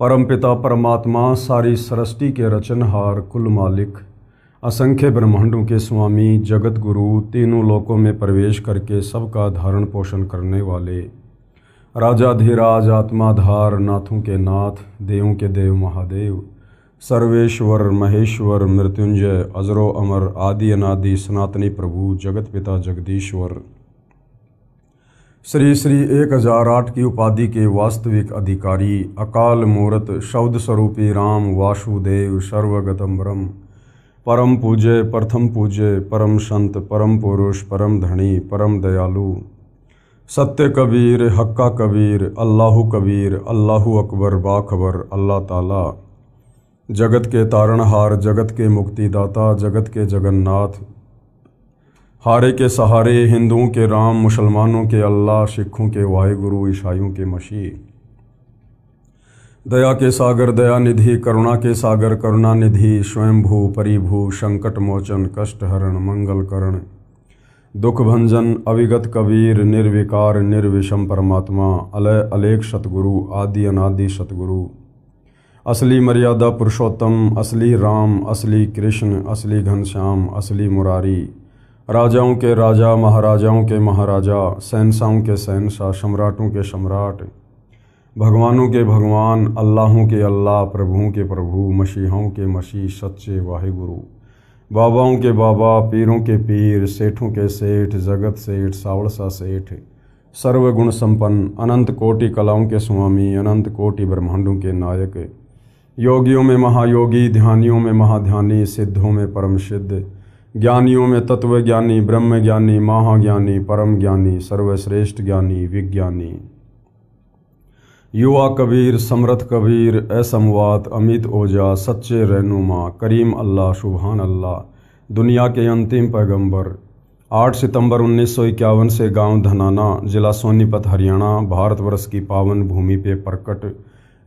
परमपिता परमात्मा सारी सृष्टि के रचनहार कुल मालिक असंख्य ब्रह्मांडों के स्वामी जगत गुरु तीनों लोकों में प्रवेश करके सबका धारण पोषण करने वाले राजाधिराज आत्माधार नाथों के नाथ देवों के देव महादेव सर्वेश्वर महेश्वर मृत्युंजय अजरो अमर आदि अनादि सनातनी प्रभु जगत पिता जगदीश्वर श्री श्री 1008 की उपाधि के वास्तविक अधिकारी अकाल मूर्त शब्द स्वरूपी राम वासुदेव सर्वगतम ब्रह्म परम पूज्य प्रथम पूज्य परम संत परम पुरुष परम धनी परम दयालु सत्य कबीर हक्का कबीर अल्लाहु अकबर बाखबर अल्लाह ताला जगत के तारणहार जगत के मुक्तिदाता जगत के जगन्नाथ हारे के सहारे हिंदुओं के राम मुसलमानों के अल्लाह सिखों के वाहिगुरु ईसाइयों के मसीह दया के सागर दया निधि करुणा के सागर करुणा निधि स्वयंभू परिभू संकट मोचन कष्ट हरण मंगल करण दुख भंजन अविगत कबीर निर्विकार निर्विषम परमात्मा अलय अलेख सतगुरु आदि अनादि सतगुरु असली मर्यादा पुरुषोत्तम असली राम असली कृष्ण असली घनश्याम असली मुरारी राजाओं के राजा महाराजाओं के महाराजा शहंशाहों के शहंशाह सम्राटों के सम्राट भगवानों के भगवान अल्लाहों के अल्लाह प्रभुओं के प्रभु मसीहों के मसीह सच्चे वाहिगुरु बाबाओं के बाबा पीरों के पीर सेठों के सेठ जगत सेठ सावड़सा सेठ सर्वगुण संपन्न अनंत कोटि कलाओं के स्वामी अनंत कोटि ब्रह्मांडों के नायक योगियों में महायोगी ध्यानियों में महाध्यानी सिद्धों में परम सिद्ध ज्ञानियों में तत्व ज्ञानी ब्रह्म ज्ञानी महाज्ञानी परम ज्ञानी सर्वश्रेष्ठ ज्ञानी विज्ञानी युवा कबीर समर्थ कबीर असमवात अमित ओजा सच्चे रहनुमा करीम अल्लाह सुभान अल्लाह दुनिया के अंतिम पैगंबर 8 सितंबर 1951 से गांव धनाना जिला सोनीपत हरियाणा भारतवर्ष की पावन भूमि पे प्रकट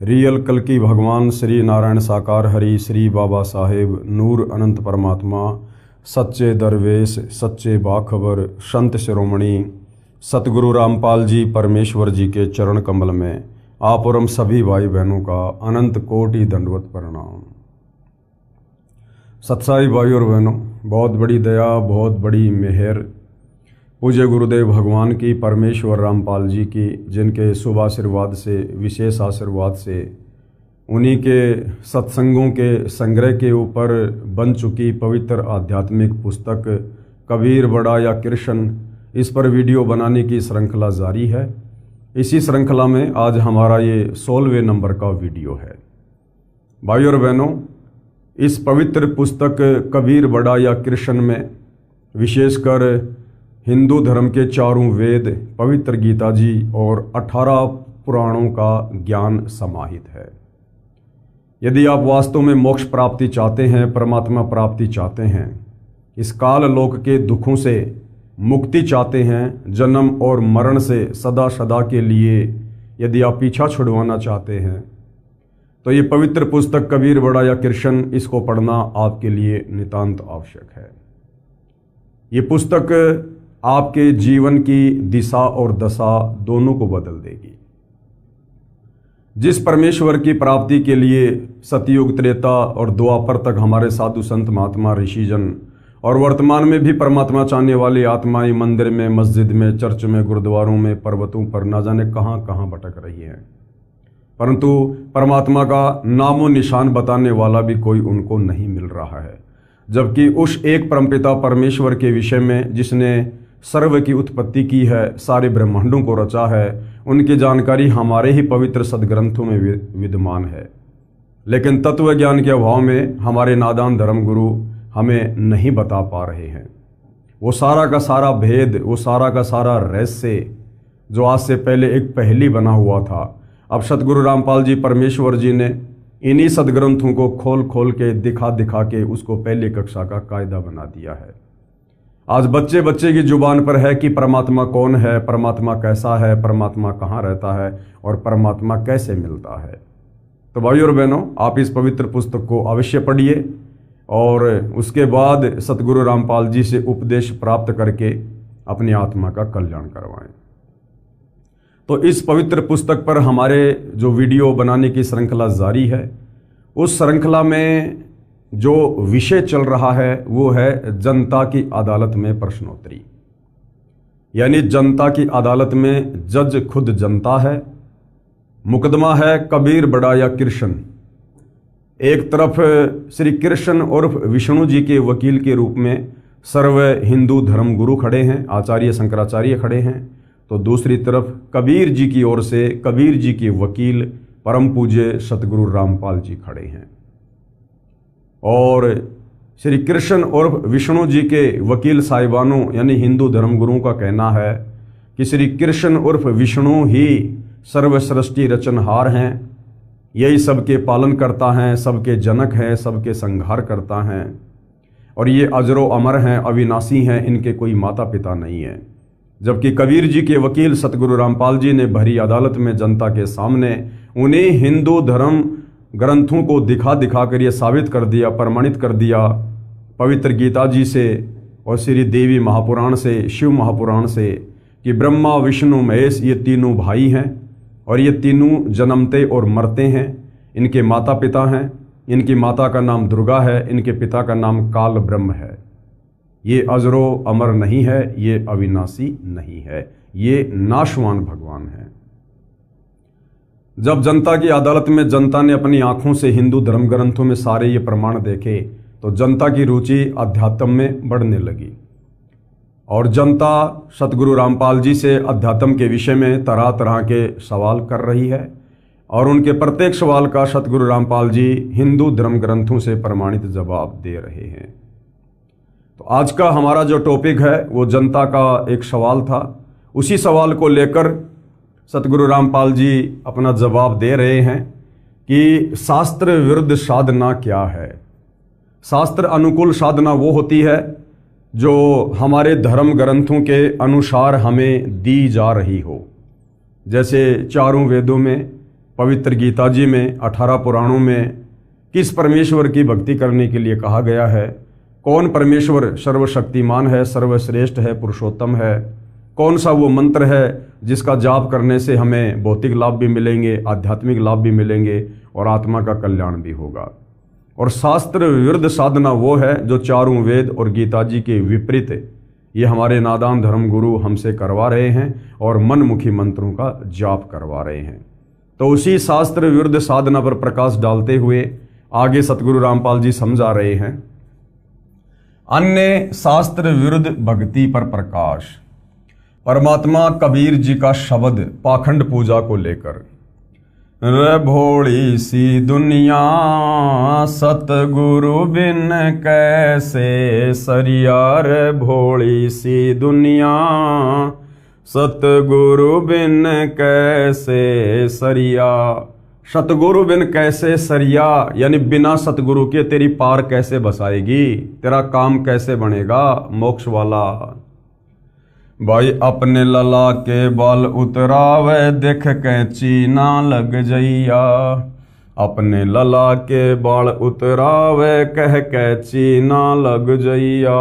रियल कल्कि भगवान श्री नारायण साकार हरि श्री बाबा साहेब नूर अनंत परमात्मा सच्चे दरवेश सच्चे बाखबर संत शिरोमणि सतगुरु रामपाल जी परमेश्वर जी के चरण कमल में आप और हम सभी भाई बहनों का अनंत कोटि दंडवत प्रणाम। सत्साई भाई और बहनों, बहुत बड़ी दया बहुत बड़ी मेहर पूज्य गुरुदेव भगवान की परमेश्वर रामपाल जी की, जिनके शुभ आशीर्वाद से विशेष आशीर्वाद से उन्हीं के सत्संगों के संग्रह के ऊपर बन चुकी पवित्र आध्यात्मिक पुस्तक कबीर बड़ा या कृष्ण, इस पर वीडियो बनाने की श्रृंखला जारी है। इसी श्रृंखला में आज हमारा ये 16वें नंबर का वीडियो है। भाई और बहनों, इस पवित्र पुस्तक कबीर बड़ा या कृष्ण में विशेषकर हिंदू धर्म के चारों वेद पवित्र गीता जी और 18 पुराणों का ज्ञान समाहित है। यदि आप वास्तव में मोक्ष प्राप्ति चाहते हैं, परमात्मा प्राप्ति चाहते हैं, इस काल लोक के दुखों से मुक्ति चाहते हैं, जन्म और मरण से सदा सदा के लिए यदि आप पीछा छुड़वाना चाहते हैं, तो ये पवित्र पुस्तक कबीर बड़ा या कृष्ण, इसको पढ़ना आपके लिए नितांत आवश्यक है। ये पुस्तक आपके जीवन की दिशा और दशा दोनों को बदल देगी। जिस परमेश्वर की प्राप्ति के लिए सतयुग त्रेता और द्वापर तक हमारे साधु संत महात्मा ऋषिजन और वर्तमान में भी परमात्मा चाहने वाली आत्माएं मंदिर में मस्जिद में चर्च में गुरुद्वारों में पर्वतों पर न जाने कहां कहां भटक रही हैं, परंतु परमात्मा का नामो निशान बताने वाला भी कोई उनको नहीं मिल रहा है। जबकि उस एक परमपिता परमेश्वर के विषय में जिसने सर्व की उत्पत्ति की है, सारे ब्रह्मांडों को रचा है, उनकी जानकारी हमारे ही पवित्र सदग्रंथों में विद्यमान है। लेकिन तत्व ज्ञान के अभाव में हमारे नादान धर्मगुरु हमें नहीं बता पा रहे हैं। वो सारा का सारा भेद, वो सारा का सारा रहस्य जो आज से पहले एक पहेली बना हुआ था, अब सतगुरु रामपाल जी परमेश्वर जी ने इन्हीं सदग्रंथों को खोल खोल के दिखा दिखा के उसको पहली कक्षा का कायदा बना दिया है। आज बच्चे बच्चे की जुबान पर है कि परमात्मा कौन है, परमात्मा कैसा है, परमात्मा कहाँ रहता है और परमात्मा कैसे मिलता है। तो भाई और बहनों, आप इस पवित्र पुस्तक को अवश्य पढ़िए और उसके बाद सतगुरु रामपाल जी से उपदेश प्राप्त करके अपनी आत्मा का कल्याण करवाएं। तो इस पवित्र पुस्तक पर हमारे जो वीडियो बनाने की श्रृंखला जारी है, उस श्रृंखला में जो विषय चल रहा है वो है जनता की अदालत में प्रश्नोत्तरी। यानी जनता की अदालत में जज खुद जनता है। मुकदमा है कबीर बड़ा या कृष्ण। एक तरफ श्री कृष्ण उर्फ विष्णु जी के वकील के रूप में सर्व हिंदू धर्म गुरु खड़े हैं, आचार्य शंकराचार्य खड़े हैं, तो दूसरी तरफ कबीर जी की ओर से कबीर जी के वकील परम पूज्य सतगुरु रामपाल जी खड़े हैं। और श्री कृष्ण उर्फ विष्णु जी के वकील साहिबानों यानी हिंदू धर्मगुरुओं का कहना है कि श्री कृष्ण उर्फ विष्णु ही सर्व सृष्टि रचनहार हैं, यही सबके पालन करता हैं, सबके जनक हैं, सबके संहार करता हैं, और ये अजरो अमर हैं, अविनाशी हैं, इनके कोई माता पिता नहीं है। जबकि कबीर जी के वकील सतगुरु रामपाल जी ने भरी अदालत में जनता के सामने उन्हें हिंदू धर्म ग्रंथों को दिखा दिखा कर ये साबित कर दिया, प्रमाणित कर दिया पवित्र गीता जी से और श्री देवी महापुराण से, शिव महापुराण से, कि ब्रह्मा विष्णु महेश ये तीनों भाई हैं और ये तीनों जन्मते और मरते हैं। इनके माता पिता हैं, इनकी माता का नाम दुर्गा है, इनके पिता का नाम काल ब्रह्म है। ये अजरो अमर नहीं है, ये अविनाशी नहीं है, ये नाशवान भगवान है। जब जनता की अदालत में जनता ने अपनी आंखों से हिंदू धर्म ग्रंथों में सारे ये प्रमाण देखे तो जनता की रुचि अध्यात्म में बढ़ने लगी और जनता सतगुरु रामपाल जी से अध्यात्म के विषय में तरह तरह के सवाल कर रही है और उनके प्रत्येक सवाल का सतगुरु रामपाल जी हिंदू धर्म ग्रंथों से प्रमाणित जवाब दे रहे हैं। तो आज का हमारा जो टॉपिक है वो जनता का एक सवाल था। उसी सवाल को लेकर सतगुरु रामपाल जी अपना जवाब दे रहे हैं कि शास्त्र विरुद्ध साधना क्या है। शास्त्र अनुकूल साधना वो होती है जो हमारे धर्म ग्रंथों के अनुसार हमें दी जा रही हो। जैसे चारों वेदों में, पवित्र गीता जी में, 18 पुराणों में किस परमेश्वर की भक्ति करने के लिए कहा गया है, कौन परमेश्वर सर्वशक्तिमान है, सर्वश्रेष्ठ है, पुरुषोत्तम है, कौन सा वो मंत्र है जिसका जाप करने से हमें भौतिक लाभ भी मिलेंगे, आध्यात्मिक लाभ भी मिलेंगे और आत्मा का कल्याण भी होगा। और शास्त्र विरुद्ध साधना वो है जो चारों वेद और गीता जी के विपरीत ये हमारे नादान धर्म गुरु हमसे करवा रहे हैं और मनमुखी मंत्रों का जाप करवा रहे हैं। तो उसी शास्त्र विरुद्ध साधना पर प्रकाश डालते हुए आगे सतगुरु रामपाल जी समझा रहे हैं। अन्य शास्त्र विरुद्ध भक्ति पर प्रकाश। परमात्मा कबीर जी का शब्द पाखंड पूजा को लेकर, रे भोली सी दुनिया सतगुरु बिन कैसे सरिया, रे भोली सी दुनिया सतगुरु बिन कैसे सरिया। सतगुरु बिन कैसे सरिया यानी बिना सतगुरु के तेरी पार कैसे बसाएगी, तेरा काम कैसे बनेगा मोक्ष वाला। भाई अपने लला के बाल उतरावे देख कैंची ना लग जइया, अपने लला के बाल उतरावे कह कैंची ना लग जइया।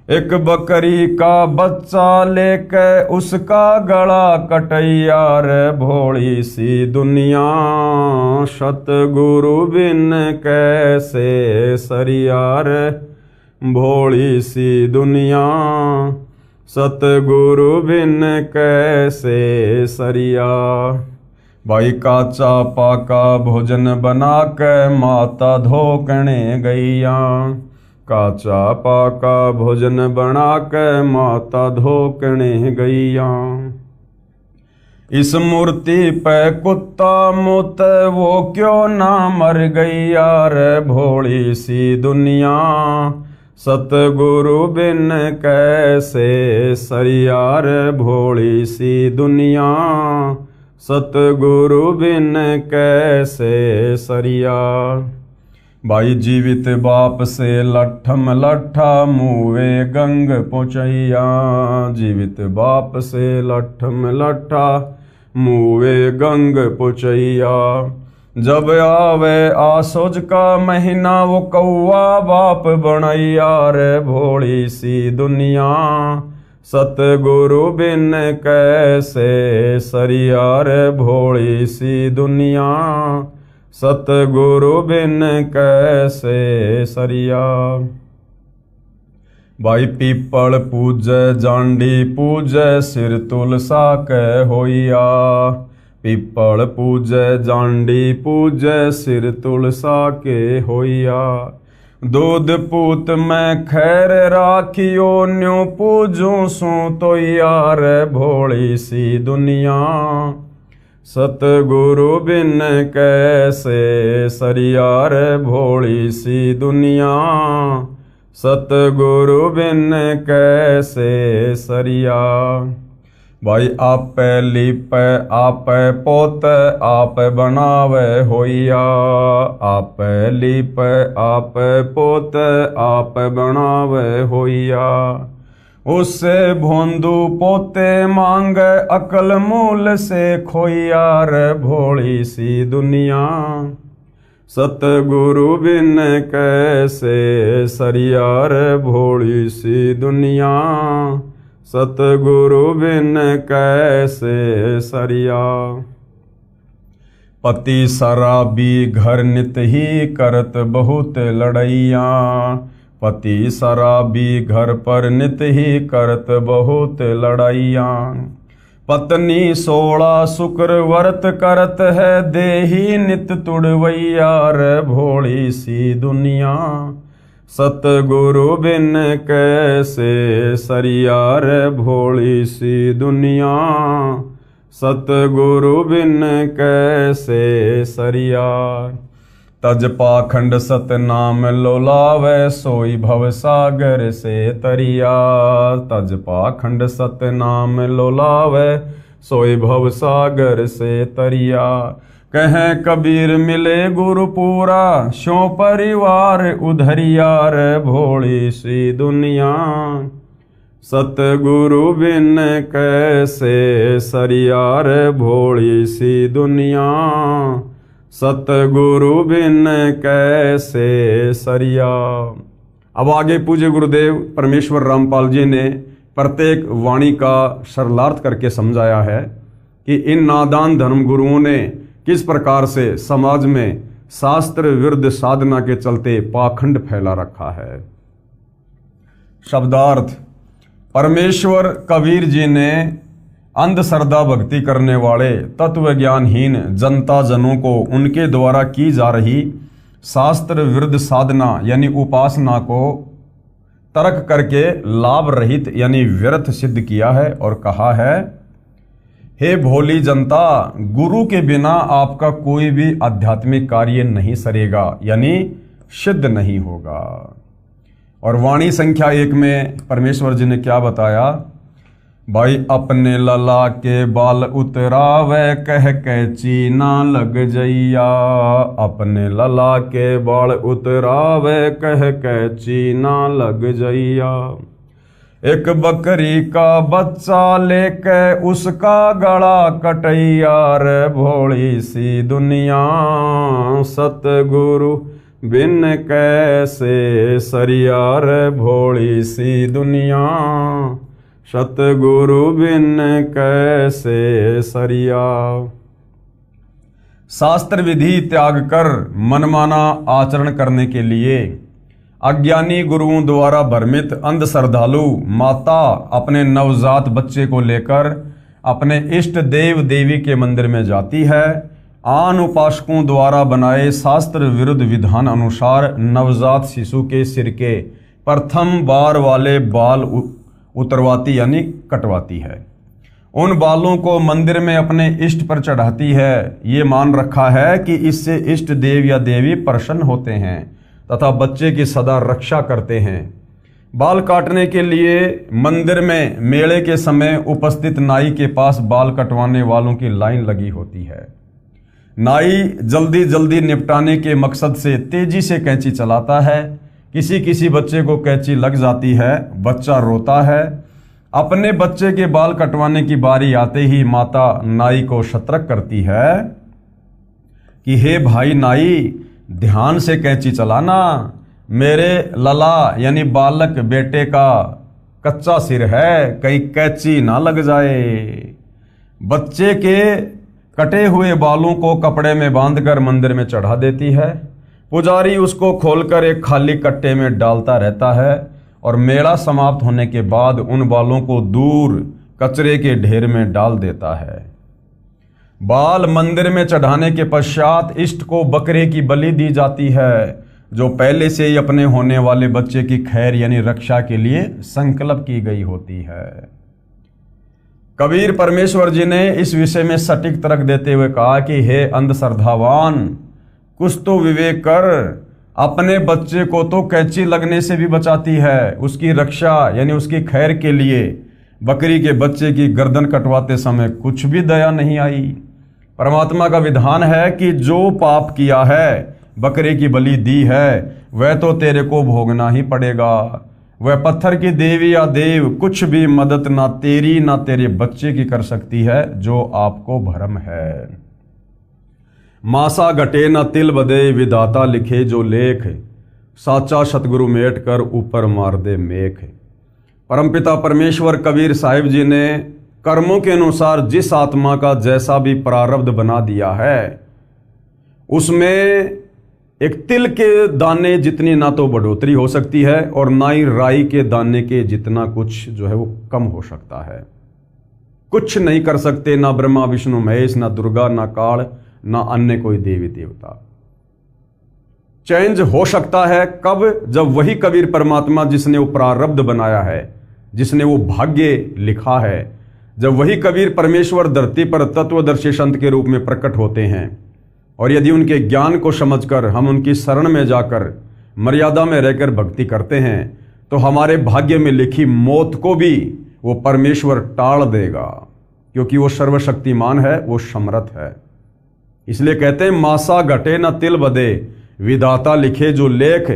एक बकरी का बच्चा लेके उसका गला कटैया, रे भोली सी दुनिया सतगुरु बिन कैसे सरिया, रे भोली सी दुनिया सतगुरु बिन कैसे सरिया। भाई काचा पाका भोजन बना के माता धोकने गैया, काचा पाका भोजन बना के माता धोकने गैया। इस मूर्ति पे कुत्ता मुत वो क्यों ना मर गैया, रे भोली सी दुनिया सतगुरु बिन कैसे सरिया, रे भोली सी दुनिया सतगुरु बिन कैसे सरिया। भाई जीवित बाप से लट्ठम लट्ठा मुँहे गंग पहुँचैया, जीवित बाप से लट्ठम लट्ठा मुँहे गंग पहुँचैया। जब आवे आसोज का महीना वो कौआ बाप बनैया, रे भोली सी दुनिया सतगुरु बिन कैसे सरिया रे भोली सी दुनिया, सतगुरु बिन कैसे सरिया। भाई पीपल पूजै जांडी पूजै सिर तुलसा कै होइया, पीपल पूजै जांडी पूजै सिर तुलसा के होइया। दूध पूत मैं खैर राखियो न्यू पूजू सू तो यार भोली सी दुनिया, सतगुरु बिन कैसे सरिया रे भोली सी दुनिया, सतगुरु बिन कैसे सरिया। भाई आपे लीपे आपे पोते आप बनावे होइया, आपे लीपे आपे पोते आप बनावे होइया। उससे भोंदू पोते मांगे अकल मूल से खोइया रे भोली सी दुनिया, सतगुरु बिन कैसे सरिया रे भोली सी दुनिया, सतगुरु बिन कैसे सरिया। पति शराबी घर नित ही करत बहुत लड़ैया, पति शराबी घर पर नित ही करत बहुत लड़ैया। पत्नी 16 शुक्र व्रत करत है देही नित तुड़वैया रे भोली सी दुनिया, सतगुरु बिन कैसे सरिया रे भोली सी दुनिया, सतगुरु बिन कैसे सरिया। तज पाखंड सतनाम लोलावे सोई भव सागर से तरिया, तज पाखंड सतनाम लोलावे सोई भव सागर से तरिया। कहें कबीर मिले गुरुपुरा शो परिवार उधरिया रे भोली सी दुनिया, सतगुरु बिन कैसे सरिया रे भोली सी दुनिया, सतगुरु बिन कैसे सरिया। अब आगे पूज्य गुरुदेव परमेश्वर रामपाल जी ने प्रत्येक वाणी का सरलार्थ करके समझाया है कि इन नादान धर्म गुरुओं ने किस प्रकार से समाज में शास्त्र विरुद्ध साधना के चलते पाखंड फैला रखा है। शब्दार्थ, परमेश्वर कबीर जी ने अंधश्रद्धा भक्ति करने वाले तत्व ज्ञानहीन जनता जनों को उनके द्वारा की जा रही शास्त्र विरुद्ध साधना यानी उपासना को तर्क करके लाभ रहित यानी व्यर्थ सिद्ध किया है और कहा है, हे भोली जनता, गुरु के बिना आपका कोई भी आध्यात्मिक कार्य नहीं सरेगा यानी सिद्ध नहीं होगा। और वाणी संख्या 1 में परमेश्वर जी ने क्या बताया, भाई अपने लला के बाल उतरावे कह कैची ना लग जइया, अपने लला के बाल उतरावे कह कैची ना लग जइया। एक बकरी का बच्चा लेके उसका गला कटैया रे भोली सी दुनिया, सतगुरु बिन कैसे सरिया रे भोली सी दुनिया, सतगुरु बिन कैसे सरिया। शास्त्र विधि त्याग कर मनमाना आचरण करने के लिए अज्ञानी गुरुओं द्वारा भ्रमित अंध श्रद्धालु माता अपने नवजात बच्चे को लेकर अपने इष्ट देव देवी के मंदिर में जाती है। आन उपासकों द्वारा बनाए शास्त्र विरुद्ध विधान अनुसार नवजात शिशु के सिर के प्रथम बार वाले बाल उतरवाती यानी कटवाती है। उन बालों को मंदिर में अपने इष्ट पर चढ़ाती है। ये मान रखा है कि इससे इष्ट देव या देवी प्रसन्न होते हैं तथा बच्चे की सदा रक्षा करते हैं। बाल काटने के लिए मंदिर में मेले के समय उपस्थित नाई के पास बाल कटवाने वालों की लाइन लगी होती है। नाई जल्दी जल्दी निपटाने के मकसद से तेजी से कैंची चलाता है। किसी किसी बच्चे को कैंची लग जाती है, बच्चा रोता है। अपने बच्चे के बाल कटवाने की बारी आते ही माता नाई को सतर्क करती है कि हे भाई नाई, ध्यान से कैंची चलाना, मेरे लला यानी बालक बेटे का कच्चा सिर है, कहीं कैंची ना लग जाए। बच्चे के कटे हुए बालों को कपड़े में बांधकर मंदिर में चढ़ा देती है। पुजारी उसको खोलकर एक खाली कट्टे में डालता रहता है और मेला समाप्त होने के बाद उन बालों को दूर कचरे के ढेर में डाल देता है। बाल मंदिर में चढ़ाने के पश्चात इष्ट को बकरे की बलि दी जाती है, जो पहले से ही अपने होने वाले बच्चे की खैर यानी रक्षा के लिए संकल्प की गई होती है। कबीर परमेश्वर जी ने इस विषय में सटीक तर्क देते हुए कहा कि हे अंधश्रद्धावान, कुछ तो विवेक कर। अपने बच्चे को तो कैंची लगने से भी बचाती है, उसकी रक्षा यानी उसकी खैर के लिए बकरी के बच्चे की गर्दन कटवाते समय कुछ भी दया नहीं आई। परमात्मा का विधान है कि जो पाप किया है, बकरे की बलि दी है, वह तो तेरे को भोगना ही पड़ेगा। वह पत्थर की देवी या देव कुछ भी मदद ना तेरी ना तेरे बच्चे की कर सकती है, जो आपको भ्रम है। मासा घटे न तिल बदे, विधाता लिखे जो लेख, साचा सतगुरु मेट कर ऊपर मार दे मेख। परमपिता परमेश्वर कबीर साहिब जी ने कर्मों के अनुसार जिस आत्मा का जैसा भी प्रारब्ध बना दिया है, उसमें एक तिल के दाने जितनी ना तो बढ़ोतरी हो सकती है और ना ही राई के दाने के जितना कुछ जो है वो कम हो सकता है। कुछ नहीं कर सकते ना ब्रह्मा विष्णु महेश, ना दुर्गा, ना काल, ना अन्य कोई देवी देवता। चेंज हो सकता है कब? जब वही कबीर परमात्मा जिसने वो प्रारब्ध बनाया है, जिसने वो भाग्य लिखा है, जब वही कबीर परमेश्वर धरती पर तत्वदर्शी संत के रूप में प्रकट होते हैं और यदि उनके ज्ञान को समझकर हम उनकी शरण में जाकर मर्यादा में रहकर भक्ति करते हैं, तो हमारे भाग्य में लिखी मौत को भी वो परमेश्वर टाल देगा, क्योंकि वो सर्वशक्तिमान है, वो समर्थ है। इसलिए कहते हैं मासा घटे न तिल बदे, विधाता लिखे जो लेख,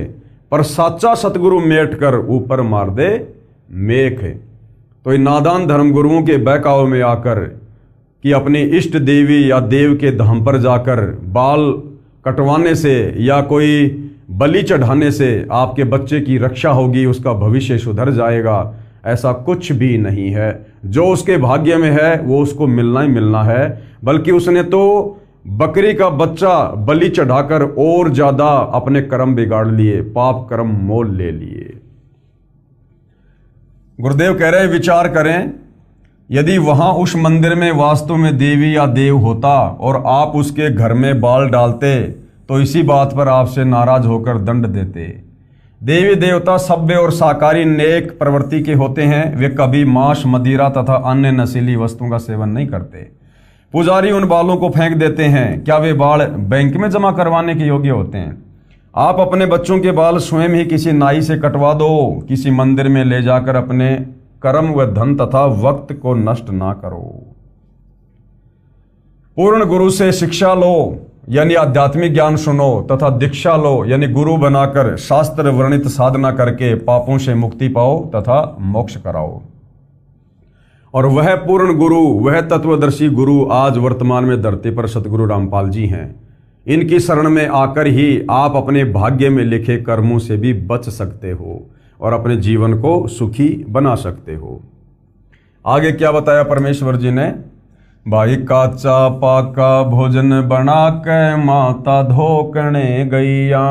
पर साचा सतगुरु मेट कर ऊपर मार दे मेख। तो इन नादान धर्मगुरुओं के बहकावे में आकर कि अपनी इष्ट देवी या देव के धाम पर जाकर बाल कटवाने से या कोई बलि चढ़ाने से आपके बच्चे की रक्षा होगी, उसका भविष्य सुधर जाएगा, ऐसा कुछ भी नहीं है। जो उसके भाग्य में है वो उसको मिलना ही मिलना है, बल्कि उसने तो बकरी का बच्चा बलि चढ़ाकर और ज्यादा अपने कर्म बिगाड़ लिए, पाप कर्म मोल ले लिए। गुरुदेव कह रहे हैं विचार करें, यदि वहां उस मंदिर में वास्तव में देवी या देव होता और आप उसके घर में बाल डालते, तो इसी बात पर आपसे नाराज होकर दंड देते। देवी देवता सभ्य और शाकाहारी नेक प्रवृत्ति के होते हैं, वे कभी मांस, मदिरा तथा अन्य नशीली वस्तुओं का सेवन नहीं करते। पुजारी उन बालों को फेंक देते हैं, क्या वे बाल बैंक में जमा करवाने के योग्य होते हैं? आप अपने बच्चों के बाल स्वयं ही किसी नाई से कटवा दो, किसी मंदिर में ले जाकर अपने कर्म व धन तथा वक्त को नष्ट ना करो। पूर्ण गुरु से शिक्षा लो यानी आध्यात्मिक ज्ञान सुनो तथा दीक्षा लो यानी गुरु बनाकर शास्त्र वर्णित साधना करके पापों से मुक्ति पाओ तथा मोक्ष कराओ। और वह पूर्ण गुरु, वह तत्वदर्शी गुरु आज वर्तमान में धरती पर सतगुरु रामपाल जी हैं। इनकी शरण में आकर ही आप अपने भाग्य में लिखे कर्मों से भी बच सकते हो और अपने जीवन को सुखी बना सकते हो। आगे क्या बताया परमेश्वर जी ने? भाई काचा पाका भोजन बना के माता धोकने गैया,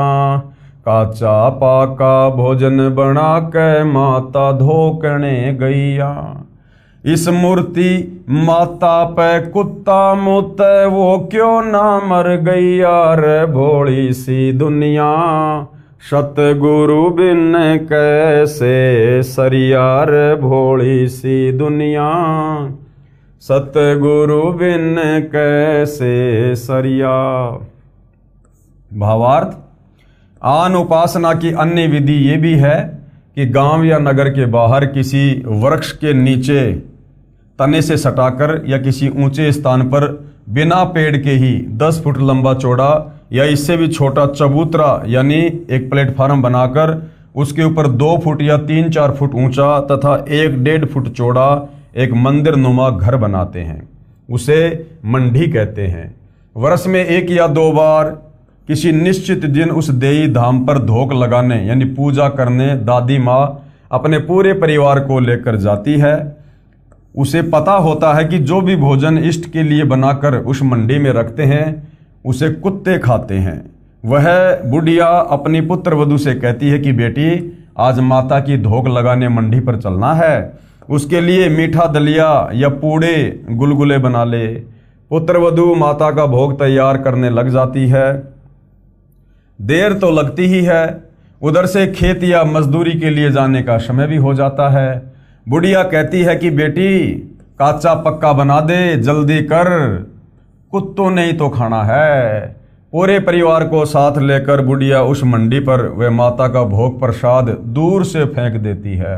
काचा पाका भोजन बना के माता धोकने गैया। इस मूर्ति माता पे कुत्ता मुते, वो क्यों ना मर गैया रे भोली सी दुनिया। सतगुरु बिन कैसे सरिया रे भोली सी दुनिया, सतगुरु बिन कैसे सरिया। भावार्थ, आन उपासना की अन्य विधि ये भी है कि गांव या नगर के बाहर किसी वृक्ष के नीचे तने से सटाकर या किसी ऊंचे स्थान पर बिना पेड़ के ही 10 फुट लंबा चौड़ा या इससे भी छोटा चबूतरा यानी एक प्लेटफार्म बनाकर उसके ऊपर 2 फुट या 3-4 फुट ऊंचा तथा 1-1.5 फुट चौड़ा एक मंदिर नुमा घर बनाते हैं। उसे मंडी कहते हैं। वर्ष में 1 या 2 बार किसी निश्चित दिन उस देई धाम पर धोक लगाने यानी पूजा करने दादी माँ अपने पूरे परिवार को लेकर जाती है। उसे पता होता है कि जो भी भोजन इष्ट के लिए बनाकर उस मंडी में रखते हैं उसे कुत्ते खाते हैं। वह बुढ़िया अपनी पुत्र वधू से कहती है कि बेटी, आज माता की धोख लगाने मंडी पर चलना है, उसके लिए मीठा दलिया या पूड़े गुलगुले बना ले। पुत्र वधू माता का भोग तैयार करने लग जाती है। देर तो लगती ही है, उधर से खेत या मजदूरी के लिए जाने का समय भी हो जाता है। बुढ़िया कहती है कि बेटी, काचा पक्का बना दे, जल्दी कर, कुत्तों ने ही तो खाना है। पूरे परिवार को साथ लेकर बुढ़िया उस मंडी पर वे माता का भोग प्रसाद दूर से फेंक देती है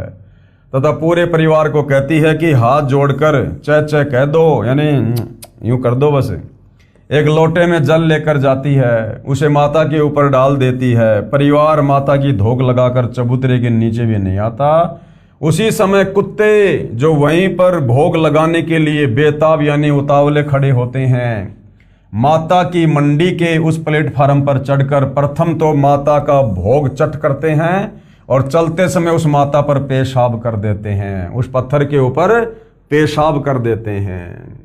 तथा पूरे परिवार को कहती है कि हाथ जोड़कर चै चै कह दो, यानी यूं कर दो बस। एक लोटे में जल लेकर जाती है, उसे माता के ऊपर डाल देती है। परिवार माता की धोख लगाकर चबूतरे के नीचे भी नहीं आता। उसी समय कुत्ते जो वहीं पर भोग लगाने के लिए बेताब यानी उतावले खड़े होते हैं, माता की मंडी के उस प्लेटफार्म पर चढ़कर प्रथम तो माता का भोग चट करते हैं और चलते समय उस माता पर पेशाब कर देते हैं, उस पत्थर के ऊपर पेशाब कर देते हैं।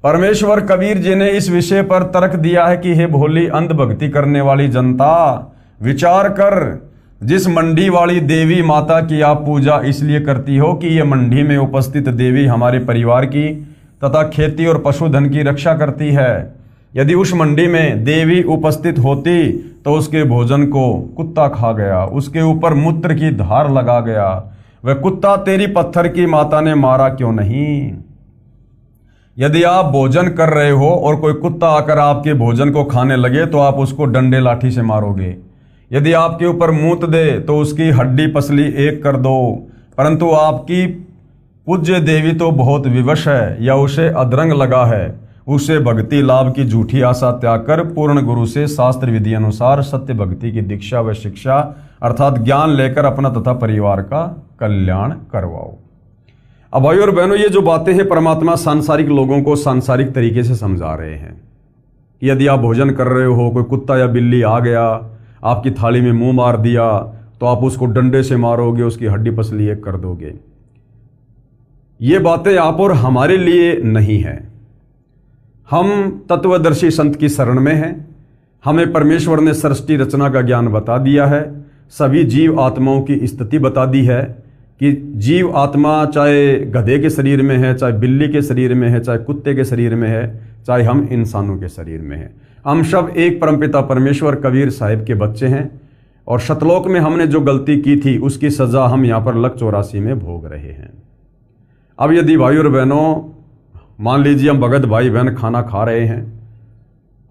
परमेश्वर कबीर जी ने इस विषय पर तर्क दिया है कि हे भोली अंधभक्ति करने वाली जनता, विचार कर, जिस मंडी वाली देवी माता की आप पूजा इसलिए करती हो कि यह मंडी में उपस्थित देवी हमारे परिवार की तथा खेती और पशुधन की रक्षा करती है। यदि उस मंडी में देवी उपस्थित होती तो उसके भोजन को कुत्ता खा गया, उसके ऊपर मूत्र की धार लगा गया। वह कुत्ता तेरी पत्थर की माता ने मारा क्यों नहीं? यदि आप भोजन कर रहे हो और कोई कुत्ता आकर आपके भोजन को खाने लगे तो आप उसको डंडे लाठी से मारोगे। यदि आपके ऊपर मूत दे तो उसकी हड्डी पसली एक कर दो। परंतु आपकी पूज्य देवी तो बहुत विवश है या उसे अधरंग लगा है, उसे भक्ति लाभ की झूठी आशा त्याग कर पूर्ण गुरु से शास्त्र विधि अनुसार सत्य भक्ति की दीक्षा व शिक्षा अर्थात ज्ञान लेकर अपना तथा परिवार का कल्याण करवाओ। अब भाई और बहनों, ये जो बातें हैं परमात्मा सांसारिक लोगों को सांसारिक तरीके से समझा रहे हैं कि यदि आप भोजन कर रहे हो, कोई कुत्ता या बिल्ली आ गया, आपकी थाली में मुंह मार दिया, तो आप उसको डंडे से मारोगे, उसकी हड्डी पसली एक कर दोगे। ये बातें आप और हमारे लिए नहीं है। हम तत्वदर्शी संत की शरण में हैं। हमें परमेश्वर ने सृष्टि रचना का ज्ञान बता दिया है, सभी जीव आत्माओं की स्थिति बता दी है कि जीव आत्मा चाहे गधे के शरीर में है, चाहे बिल्ली के शरीर में है, चाहे कुत्ते के शरीर में है, चाहे हम इंसानों के शरीर में है, हम सब एक परमपिता परमेश्वर कबीर साहिब के बच्चे हैं। और शतलोक में हमने जो गलती की थी उसकी सजा हम यहाँ पर लक 84 में भोग रहे हैं। अब यदि भाई और बहनों, मान लीजिए हम भगत भाई बहन खाना खा रहे हैं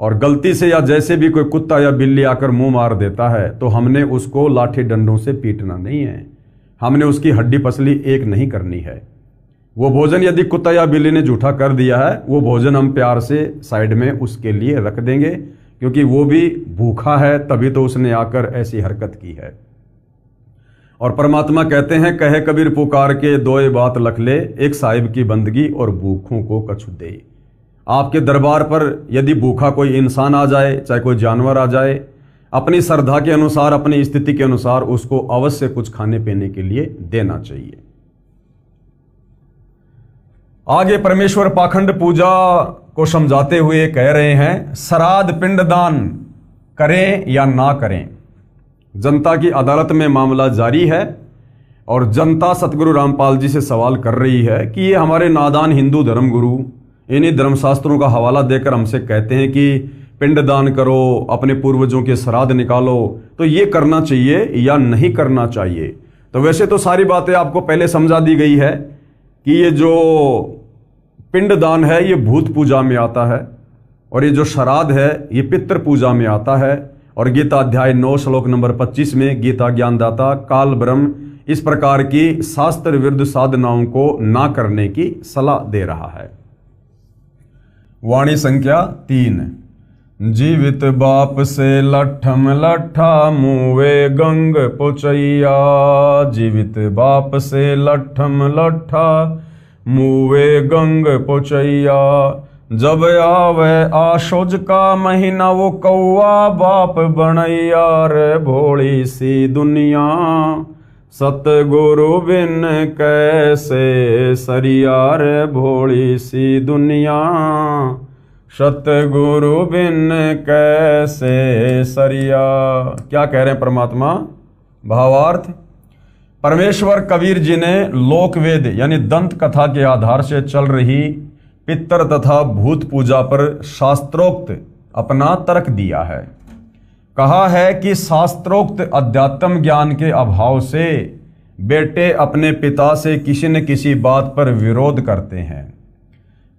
और गलती से या जैसे भी कोई कुत्ता या बिल्ली आकर मुंह मार देता है, तो हमने उसको लाठी डंडों से पीटना नहीं है, हमने उसकी हड्डी पसली एक नहीं करनी है। वो भोजन यदि कुत्ता या बिल्ली ने झूठा कर दिया है, वो भोजन हम प्यार से साइड में उसके लिए रख देंगे, क्योंकि वो भी भूखा है, तभी तो उसने आकर ऐसी हरकत की है। और परमात्मा कहते हैं, कहे कबीर पुकार के दोए बात लख ले, एक साहिब की बंदगी और भूखों को कछु दे। आपके दरबार पर यदि भूखा कोई इंसान आ जाए, चाहे कोई जानवर आ जाए, अपनी श्रद्धा के अनुसार, अपनी स्थिति के अनुसार उसको अवश्य कुछ खाने पीने के लिए देना चाहिए। आगे परमेश्वर पाखंड पूजा को समझाते हुए कह रहे हैं, श्राद्ध पिंडदान करें या ना करें। जनता की अदालत में मामला जारी है और जनता सतगुरु रामपाल जी से सवाल कर रही है कि ये हमारे नादान हिंदू धर्मगुरु इन्हीं धर्मशास्त्रों का हवाला देकर हमसे कहते हैं कि पिंडदान करो, अपने पूर्वजों के श्राद्ध निकालो, तो ये करना चाहिए या नहीं करना चाहिए। तो वैसे तो सारी बातें आपको पहले समझा दी गई है कि ये जो पिंडदान है ये भूत पूजा में आता है और ये जो श्राद्ध है ये पितृ पूजा में आता है। और गीता अध्याय 9 श्लोक नंबर 25 में गीता ज्ञानदाता काल ब्रह्म इस प्रकार की शास्त्र विरुद्ध साधनाओं को ना करने की सलाह दे रहा है। वाणी संख्या 3। जीवित बाप से लठम लठा मुवे गंग पोचैया। जीवित बाप से लठम लठा मुवे गंग पोचैया। जब आवे आशोज का महीना वो कौआ बाप बनैया। रे भोली सी दुनिया सतगुरु बिन कैसे सरियार भोली सी दुनिया, सतगुरु बिन कैसे सरिया। क्या कह रहे हैं परमात्मा? भावार्थ, परमेश्वर कबीर जी ने लोकवेद यानी दंत कथा के आधार से चल रही पितर तथा भूत पूजा पर शास्त्रोक्त अपना तर्क दिया है। कहा है कि शास्त्रोक्त अध्यात्म ज्ञान के अभाव से बेटे अपने पिता से किसी न किसी बात पर विरोध करते हैं।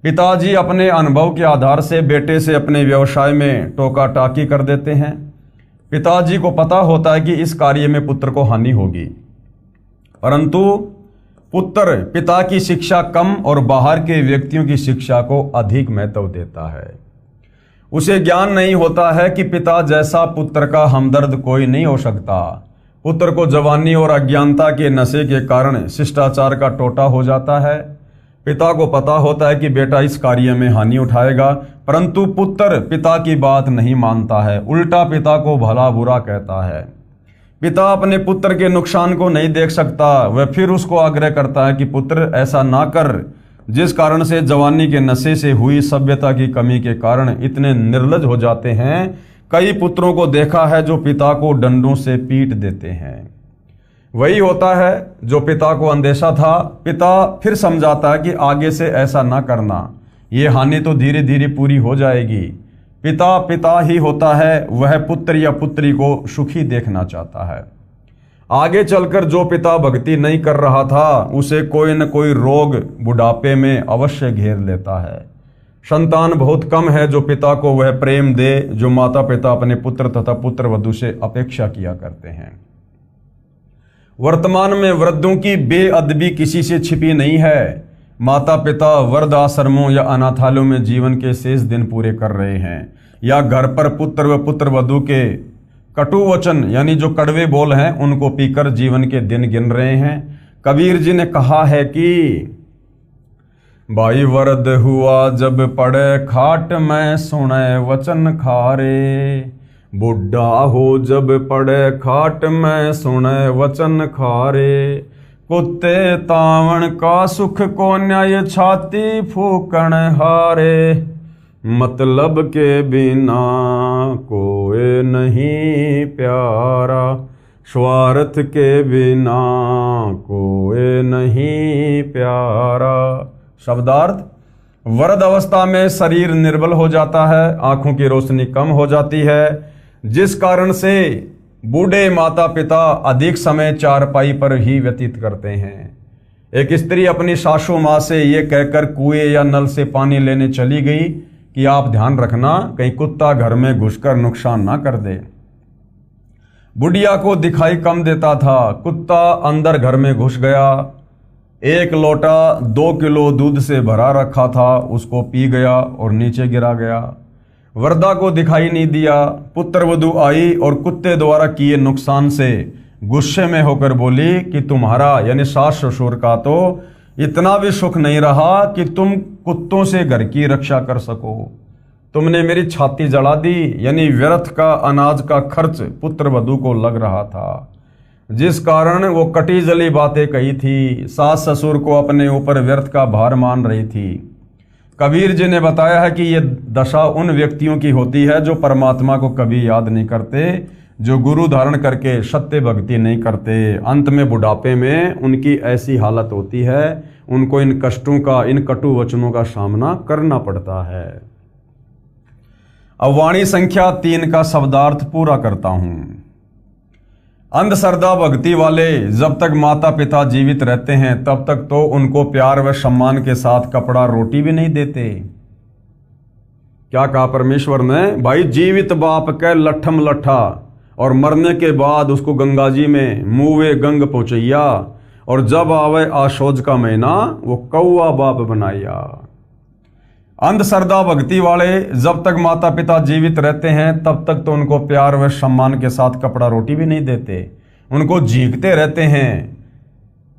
पिताजी अपने अनुभव के आधार से बेटे से अपने व्यवसाय में टोका टाकी कर देते हैं। पिताजी को पता होता है कि इस कार्य में पुत्र को हानि होगी, परंतु पुत्र पिता की शिक्षा कम और बाहर के व्यक्तियों की शिक्षा को अधिक महत्व देता है। उसे ज्ञान नहीं होता है कि पिता जैसा पुत्र का हमदर्द कोई नहीं हो सकता। पुत्र को जवानी और अज्ञानता के नशे के कारण शिष्टाचार का टोटा हो जाता है। पिता को पता होता है कि बेटा इस कार्य में हानि उठाएगा, परंतु पुत्र पिता की बात नहीं मानता है, उल्टा पिता को भला बुरा कहता है। पिता अपने पुत्र के नुकसान को नहीं देख सकता, वह फिर उसको आग्रह करता है कि पुत्र ऐसा ना कर, जिस कारण से जवानी के नशे से हुई सभ्यता की कमी के कारण इतने निर्लज हो जाते हैं। कई पुत्रों को देखा है जो पिता को डंडों से पीट देते हैं। वही होता है जो पिता को अंदेशा था। पिता फिर समझाता है कि आगे से ऐसा ना करना, ये हानि तो धीरे धीरे पूरी हो जाएगी। पिता पिता ही होता है, वह पुत्र या पुत्री को सुखी देखना चाहता है। आगे चलकर जो पिता भक्ति नहीं कर रहा था उसे कोई न कोई रोग बुढ़ापे में अवश्य घेर लेता है। संतान बहुत कम है जो पिता को वह प्रेम दे जो माता पिता अपने पुत्र तथा पुत्र वधू से अपेक्षा किया करते हैं। वर्तमान में वृद्धों की बेअदबी किसी से छिपी नहीं है। माता पिता वृद्ध आश्रमों या अनाथालयों में जीवन के शेष दिन पूरे कर रहे हैं, या घर पर पुत्र व पुत्र वधू के कटु वचन यानी जो कड़वे बोल हैं उनको पीकर जीवन के दिन गिन रहे हैं। कबीर जी ने कहा है कि भाई वरद हुआ जब पड़े खाट में सुने वचन खारे, बुढ़ा हो जब पड़े खाट में सुने वचन खारे, कुत्ते तावण का सुख को न्याय छाती फूकण हारे, मतलब के बिना कोई नहीं प्यारा, स्वार्थ के बिना कोई नहीं प्यारा। शब्दार्थ, वृद्ध अवस्था में शरीर निर्बल हो जाता है, आंखों की रोशनी कम हो जाती है, जिस कारण से बूढ़े माता पिता अधिक समय चारपाई पर ही व्यतीत करते हैं। एक स्त्री अपनी सासू माँ से ये कहकर कुएं या नल से पानी लेने चली गई कि आप ध्यान रखना कहीं कुत्ता घर में घुसकर नुकसान ना कर दे। बुढ़िया को दिखाई कम देता था, कुत्ता अंदर घर में घुस गया। एक लोटा 2 किलो दूध से भरा रखा था, उसको पी गया और नीचे गिरा गया। वृद्धा को दिखाई नहीं दिया। पुत्र वधू आई और कुत्ते द्वारा किए नुकसान से गुस्से में होकर बोली कि तुम्हारा यानी सास ससुर का तो इतना भी सुख नहीं रहा कि तुम कुत्तों से घर की रक्षा कर सको। तुमने मेरी छाती जला दी, यानी व्यर्थ का अनाज का खर्च पुत्र वधू को लग रहा था, जिस कारण वो कटी जली बातें कही थी। सास ससुर को अपने ऊपर व्यर्थ का भार मान रही थी। कबीर जी ने बताया है कि ये दशा उन व्यक्तियों की होती है जो परमात्मा को कभी याद नहीं करते, जो गुरु धारण करके सत्य भक्ति नहीं करते। अंत में बुढ़ापे में उनकी ऐसी हालत होती है, उनको इन कष्टों का, इन कटु वचनों का सामना करना पड़ता है। अब वाणी संख्या 3 का शब्दार्थ पूरा करता हूं। अंधश्रद्धा भक्ति वाले जब तक माता पिता जीवित रहते हैं तब तक तो उनको प्यार व सम्मान के साथ कपड़ा रोटी भी नहीं देते। क्या कहा परमेश्वर ने? भाई जीवित बाप के लठम लठा और मरने के बाद उसको गंगा जी में मुँहे गंग पहुंचैया, और जब आवे आशोज का महीना वो कौआ बाप बनाया। अंधश्रद्धा भक्ति वाले जब तक माता पिता जीवित रहते हैं तब तक तो उनको प्यार व सम्मान के साथ कपड़ा रोटी भी नहीं देते, उनको झींकते रहते हैं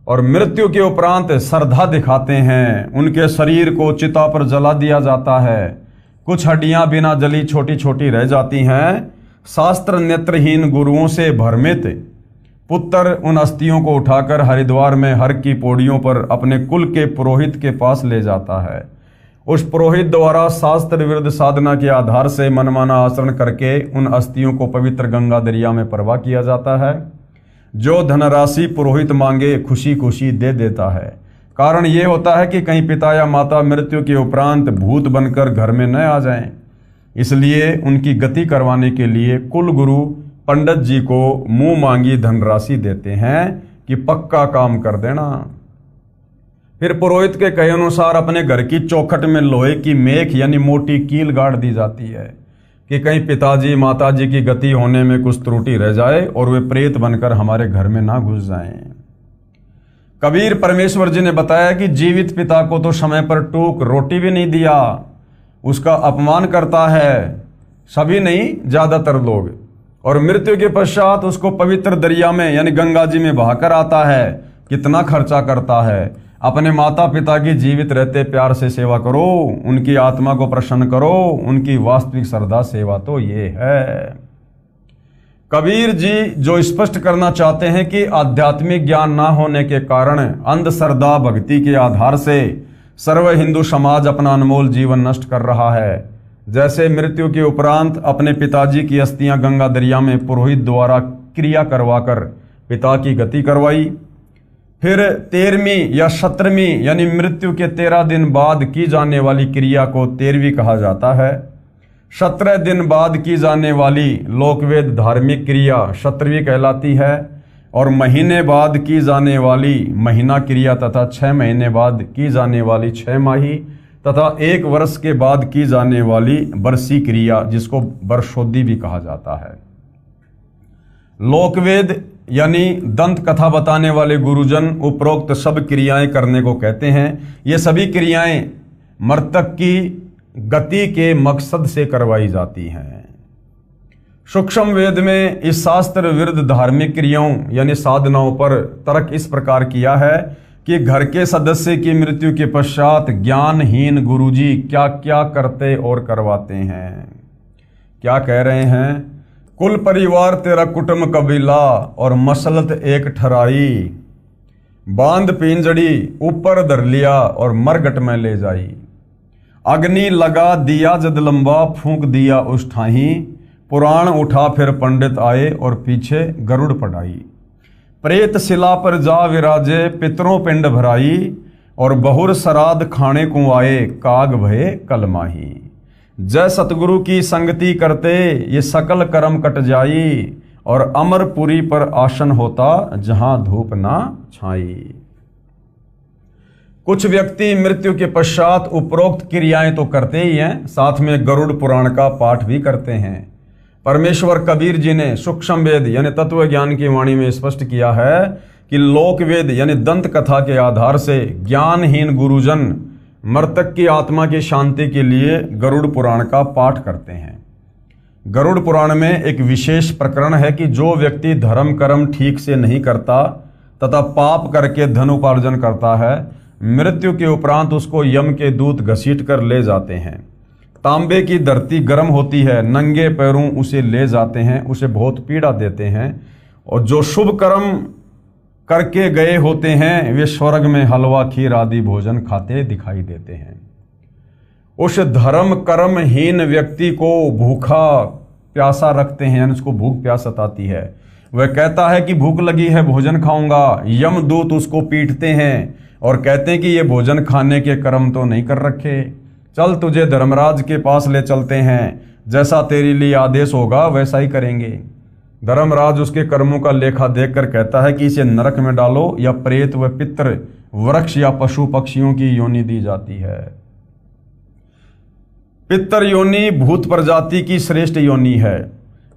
और मृत्यु के उपरांत श्रद्धा दिखाते हैं। उनके शरीर को चिता पर जला दिया जाता है, कुछ हड्डियां बिना जली छोटी छोटी रह जाती हैं। शास्त्र नेत्रहीन गुरुओं से भ्रमित पुत्र उन अस्थियों को उठाकर हरिद्वार में हर की पौड़ियों पर अपने कुल के पुरोहित के पास ले जाता है। उस पुरोहित द्वारा शास्त्र विरुद्ध साधना के आधार से मनमाना आचरण करके उन अस्थियों को पवित्र गंगा दरिया में प्रवाह किया जाता है। जो धनराशि पुरोहित मांगे खुशी खुशी दे देता है। कारण ये होता है कि कहीं पिता या माता मृत्यु के उपरांत भूत बनकर घर में न आ जाएं। इसलिए उनकी गति करवाने के लिए कुल गुरु पंडित जी को मुंह मांगी धनराशि देते हैं कि पक्का काम कर देना। फिर पुरोहित के कहे अनुसार अपने घर की चौखट में लोहे की मेख यानी मोटी कील गाड़ दी जाती है कि कहीं पिताजी माताजी की गति होने में कुछ त्रुटि रह जाए और वे प्रेत बनकर हमारे घर में ना घुस जाएं। कबीर परमेश्वर जी ने बताया कि जीवित पिता को तो समय पर टूक रोटी भी नहीं दिया, उसका अपमान करता है, सभी नहीं ज्यादातर लोग, और मृत्यु के पश्चात उसको पवित्र दरिया में यानी गंगा जी में बहाकर आता है। कितना खर्चा करता है। अपने माता पिता की जीवित रहते प्यार से सेवा करो, उनकी आत्मा को प्रसन्न करो। उनकी वास्तविक श्रद्धा सेवा तो ये है। कबीर जी जो स्पष्ट करना चाहते हैं कि आध्यात्मिक ज्ञान ना होने के कारण अंधश्रद्धा भक्ति के आधार से सर्व हिंदू समाज अपना अनमोल जीवन नष्ट कर रहा है। जैसे मृत्यु के उपरांत अपने पिताजी की अस्थियां गंगा दरिया में पुरोहित द्वारा क्रिया करवाकर पिता की गति करवाई। फिर 13वीं या 17वीं यानी मृत्यु के 13 दिन बाद की जाने वाली क्रिया को 13वीं कहा जाता है। 17 दिन बाद की जाने वाली लोकवेद धार्मिक क्रिया 17वीं कहलाती है, और महीने बाद की जाने वाली महीना क्रिया तथा 6 महीने बाद की जाने वाली 6 माही तथा 1 वर्ष के बाद की जाने वाली बरसी क्रिया जिसको वर्षोद्धि भी कहा जाता है। लोकवेद यानी दंत कथा बताने वाले गुरुजन उपरोक्त सब क्रियाएं करने को कहते हैं। ये सभी क्रियाएं मृतक की गति के मकसद से करवाई जाती हैं। सूक्ष्म वेद में इस शास्त्र विरुद्ध धार्मिक क्रियाओं यानी साधनाओं पर तर्क इस प्रकार किया है कि घर के सदस्य की मृत्यु के पश्चात ज्ञानहीन गुरुजी क्या क्या करते और करवाते हैं। क्या कह रहे हैं? कुल परिवार तेरा कुटुंब कबीला और मसलत एक ठराई, बांध पिंजड़ी ऊपर धर लिया और मरगट में ले जाई। अग्नि लगा दिया जद लंबा फूंक दिया उस ठाही, पुराण उठा फिर पंडित आए और पीछे गरुड़ पढ़ाई। प्रेत शिला पर जा विराजे पितरों पिंड भराई, और बहुर श्राद्ध खाने को आए काग भये कलमाही। जय सतगुरु की संगति करते ये सकल कर्म कट जाई, और अमरपुरी पर आसन होता जहां धूप ना छाई। कुछ व्यक्ति मृत्यु के पश्चात उपरोक्त क्रियाएं तो करते ही हैं, साथ में गरुड़ पुराण का पाठ भी करते हैं। परमेश्वर कबीर जी ने सूक्ष्म वेद यानी तत्व ज्ञान की वाणी में स्पष्ट किया है कि लोक वेद यानी दंत कथा के आधार से ज्ञानहीन गुरुजन मृतक की आत्मा की शांति के लिए गरुड़ पुराण का पाठ करते हैं। गरुड़ पुराण में एक विशेष प्रकरण है कि जो व्यक्ति धर्म कर्म ठीक से नहीं करता तथा पाप करके धन उपार्जन करता है, मृत्यु के उपरांत उसको यम के दूत घसीट कर ले जाते हैं। तांबे की धरती गर्म होती है, नंगे पैरों उसे ले जाते हैं, उसे बहुत पीड़ा देते हैं, और जो शुभ कर्म करके गए होते हैं वे स्वर्ग में हलवा खीर आदि भोजन खाते दिखाई देते हैं। उस धर्म कर्महीन व्यक्ति को भूखा प्यासा रखते हैं, उसको भूख प्यास सताती है। वह कहता है कि भूख लगी है, भोजन खाऊंगा। यमदूत उसको पीटते हैं और कहते हैं कि ये भोजन खाने के कर्म तो नहीं कर रखे, चल तुझे धर्मराज के पास ले चलते हैं, जैसा तेरे लिए आदेश होगा वैसा ही करेंगे। धर्मराज उसके कर्मों का लेखा देखकर कहता है कि इसे नरक में डालो, या प्रेत व पितृ वृक्ष या पशु पक्षियों की योनि दी जाती है। पितर योनि भूत प्रजाति की श्रेष्ठ योनि है।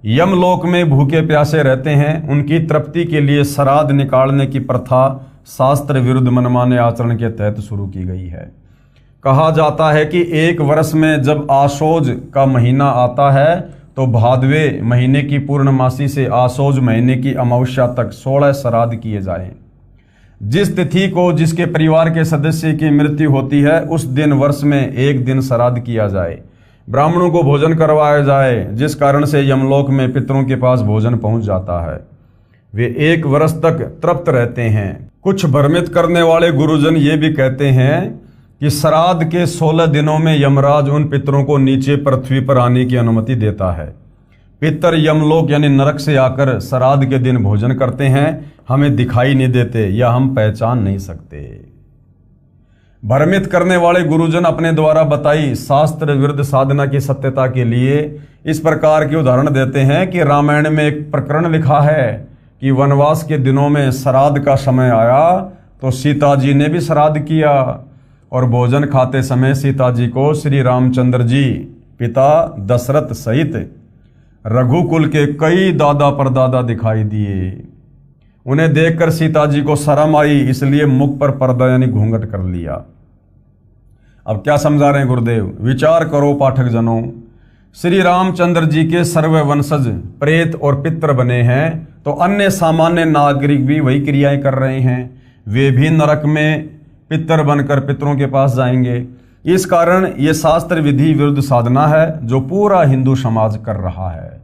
यमलोक में भूखे प्यासे रहते हैं, उनकी तृप्ति के लिए श्राद्ध निकालने की प्रथा शास्त्र विरुद्ध मनमाने आचरण के तहत शुरू की गई है। कहा जाता है कि 1 वर्ष में जब आशोज का महीना आता है तो भादवे महीने की पूर्णमासी से आशोज महीने की अमावस्या तक 16 श्राद्ध किए जाएं। जिस तिथि को जिसके परिवार के सदस्य की मृत्यु होती है उस दिन वर्ष में 1 दिन श्राद्ध किया जाए, ब्राह्मणों को भोजन करवाया जाए, जिस कारण से यमलोक में पितरों के पास भोजन पहुंच जाता है। वे 1 वर्ष तक तृप्त रहते हैं। कुछ भ्रमित करने वाले गुरुजन ये भी कहते हैं कि श्राद्ध के 16 दिनों में यमराज उन पितरों को नीचे पृथ्वी पर आने की अनुमति देता है। पितर यमलोक यानी नरक से आकर श्राद्ध के दिन भोजन करते हैं, हमें दिखाई नहीं देते या हम पहचान नहीं सकते। भ्रमित करने वाले गुरुजन अपने द्वारा बताई शास्त्र विरुद्ध साधना की सत्यता के लिए इस प्रकार के उदाहरण देते हैं कि रामायण में एक प्रकरण लिखा है कि वनवास के दिनों में श्राद्ध का समय आया तो सीता जी ने भी श्राद्ध किया और भोजन खाते समय सीता जी को श्री रामचंद्र जी पिता दशरथ सहित रघुकुल के कई दादा परदादा दिखाई दिए। उन्हें देखकर सीता जी को शर्म आई, इसलिए मुख पर पर्दा यानी घूंघट कर लिया। अब क्या समझा रहे हैं गुरुदेव? विचार करो पाठक जनों, श्री रामचंद्र जी के सर्व वंशज प्रेत और पितर बने हैं तो अन्य सामान्य नागरिक भी वही क्रियाएं कर रहे हैं। वे भी नरक में पितर बनकर पितरों के पास जाएंगे। इस कारण ये शास्त्र विधि विरुद्ध साधना है जो पूरा हिंदू समाज कर रहा है।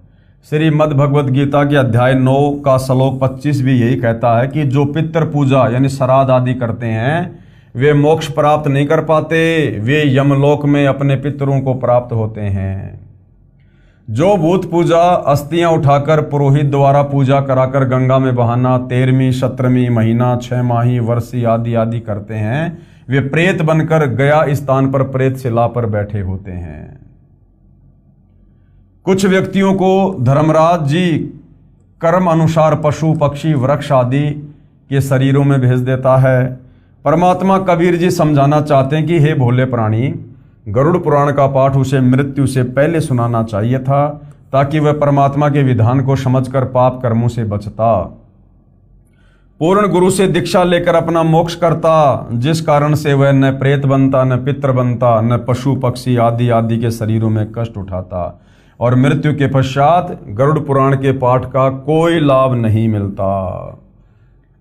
श्रीमद् भगवद गीता के अध्याय 9 का श्लोक 25 भी यही कहता है कि जो पितर पूजा यानी श्राद्ध आदि करते हैं वे मोक्ष प्राप्त नहीं कर पाते, वे यमलोक में अपने पितरों को प्राप्त होते हैं। जो भूत पूजा अस्थियां उठाकर पुरोहित द्वारा पूजा कराकर गंगा में बहाना 13वीं 17वीं महीना 6 माही वर्षी आदि आदि करते हैं, वे प्रेत बनकर गया स्थान पर प्रेत शिला पर बैठे होते हैं। कुछ व्यक्तियों को धर्मराज जी कर्म अनुसार पशु पक्षी वृक्ष आदि के शरीरों में भेज देता है। परमात्मा कबीर जी समझाना चाहते हैं कि हे भोले प्राणी, गरुड़ पुराण का पाठ उसे मृत्यु से पहले सुनाना चाहिए था ताकि वह परमात्मा के विधान को समझकर पाप कर्मों से बचता, पूर्ण गुरु से दीक्षा लेकर अपना मोक्ष करता, जिस कारण से वह न प्रेत बनता, न पितर बनता, न पशु पक्षी आदि आदि के शरीरों में कष्ट उठाता और मृत्यु के पश्चात गरुड़ पुराण के पाठ का कोई लाभ नहीं मिलता।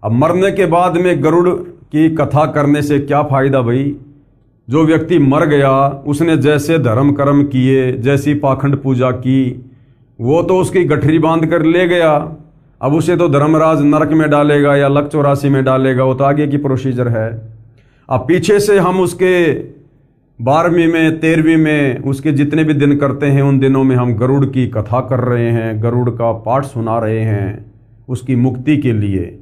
अब मरने के बाद में गरुड़ की कथा करने से क्या फायदा भाई? जो व्यक्ति मर गया उसने जैसे धर्म कर्म किए, जैसी पाखंड पूजा की, वो तो उसकी गठरी बांध कर ले गया। अब उसे तो धर्मराज नरक में डालेगा या लक 84 में डालेगा, वो तो आगे की प्रोसीजर है। अब पीछे से हम उसके 12वीं में 13वीं में उसके जितने भी दिन करते हैं उन दिनों में हम गरुड़ की कथा कर रहे हैं, गरुड़ का पाठ सुना रहे हैं उसकी मुक्ति के लिए।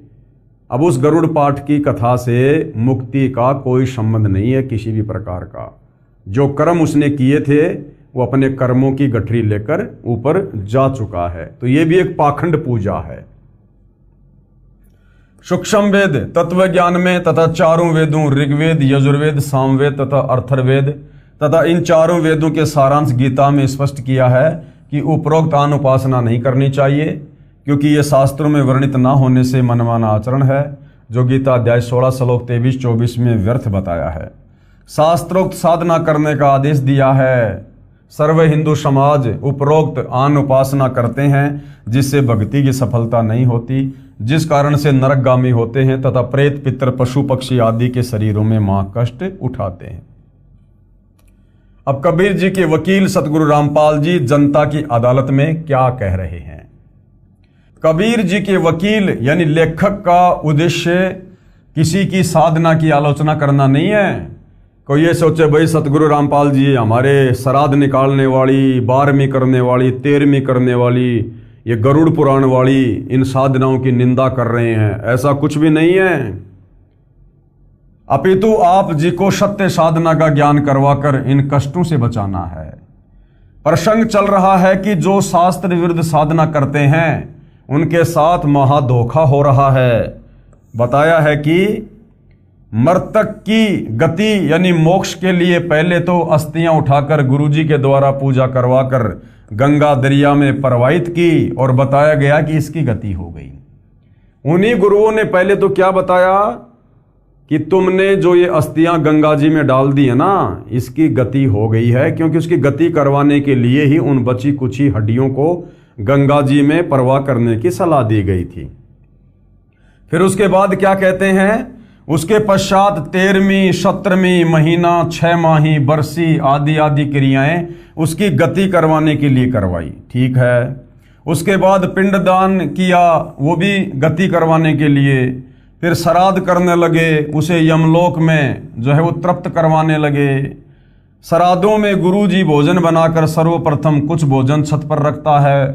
अब उस गरुड़ पाठ की कथा से मुक्ति का कोई संबंध नहीं है किसी भी प्रकार का। जो कर्म उसने किए थे वो अपने कर्मों की गठरी लेकर ऊपर जा चुका है, तो ये भी एक पाखंड पूजा है। सूक्ष्म वेद तत्व ज्ञान में तथा चारों वेदों ऋग्वेद, यजुर्वेद, सामवेद तथा अर्थर्वेद तथा इन चारों वेदों के सारांश गीता में स्पष्ट किया है कि उपरोक्त आन उपासना नहीं करनी चाहिए, क्योंकि ये शास्त्रों में वर्णित ना होने से मनमाना आचरण है, जो गीता अध्याय 16 श्लोक 23-24 में व्यर्थ बताया है। शास्त्रोक्त साधना करने का आदेश दिया है। सर्व हिंदू समाज उपरोक्त आन उपासना करते हैं जिससे भक्ति की सफलता नहीं होती, जिस कारण से नरकगामी होते हैं तथा प्रेत पितर पशु पक्षी आदि के शरीरों में मां कष्ट उठाते हैं। अब कबीर जी के वकील सतगुरु रामपाल जी जनता की अदालत में क्या कह रहे हैं? कबीर जी के वकील यानी लेखक का उद्देश्य किसी की साधना की आलोचना करना नहीं है। कोई ये सोचे भाई सतगुरु रामपाल जी हमारे श्राद्ध निकालने वाली, 12वीं करने वाली, 13वीं करने वाली, ये गरुड़ पुराण वाली इन साधनाओं की निंदा कर रहे हैं, ऐसा कुछ भी नहीं है। अपितु आप जी को सत्य साधना का ज्ञान करवाकर इन कष्टों से बचाना है। प्रसंग चल रहा है कि जो शास्त्र विरुद्ध साधना करते हैं उनके साथ महा धोखा हो रहा है। बताया है कि मृतक की गति यानी मोक्ष के लिए पहले तो अस्थियां उठाकर गुरुजी के द्वारा पूजा करवाकर गंगा दरिया में प्रवाहित की और बताया गया कि इसकी गति हो गई। उन्हीं गुरुओं ने पहले तो क्या बताया कि तुमने जो ये अस्थियां गंगा जी में डाल दी है ना, इसकी गति हो गई है, क्योंकि उसकी गति करवाने के लिए ही उन बची कुची हड्डियों को गंगा जी में प्रवाह करने की सलाह दी गई थी। फिर उसके बाद क्या कहते हैं? उसके पश्चात 13वीं 17वीं महीना 6 माही बरसी आदि आदि क्रियाएं उसकी गति करवाने के लिए करवाई। ठीक है, उसके बाद पिंडदान किया, वो भी गति करवाने के लिए। फिर श्राद्ध करने लगे, उसे यमलोक में जो है वो तृप्त करवाने लगे। श्राद्धों में गुरुजी भोजन बनाकर सर्वप्रथम कुछ भोजन छत पर रखता है,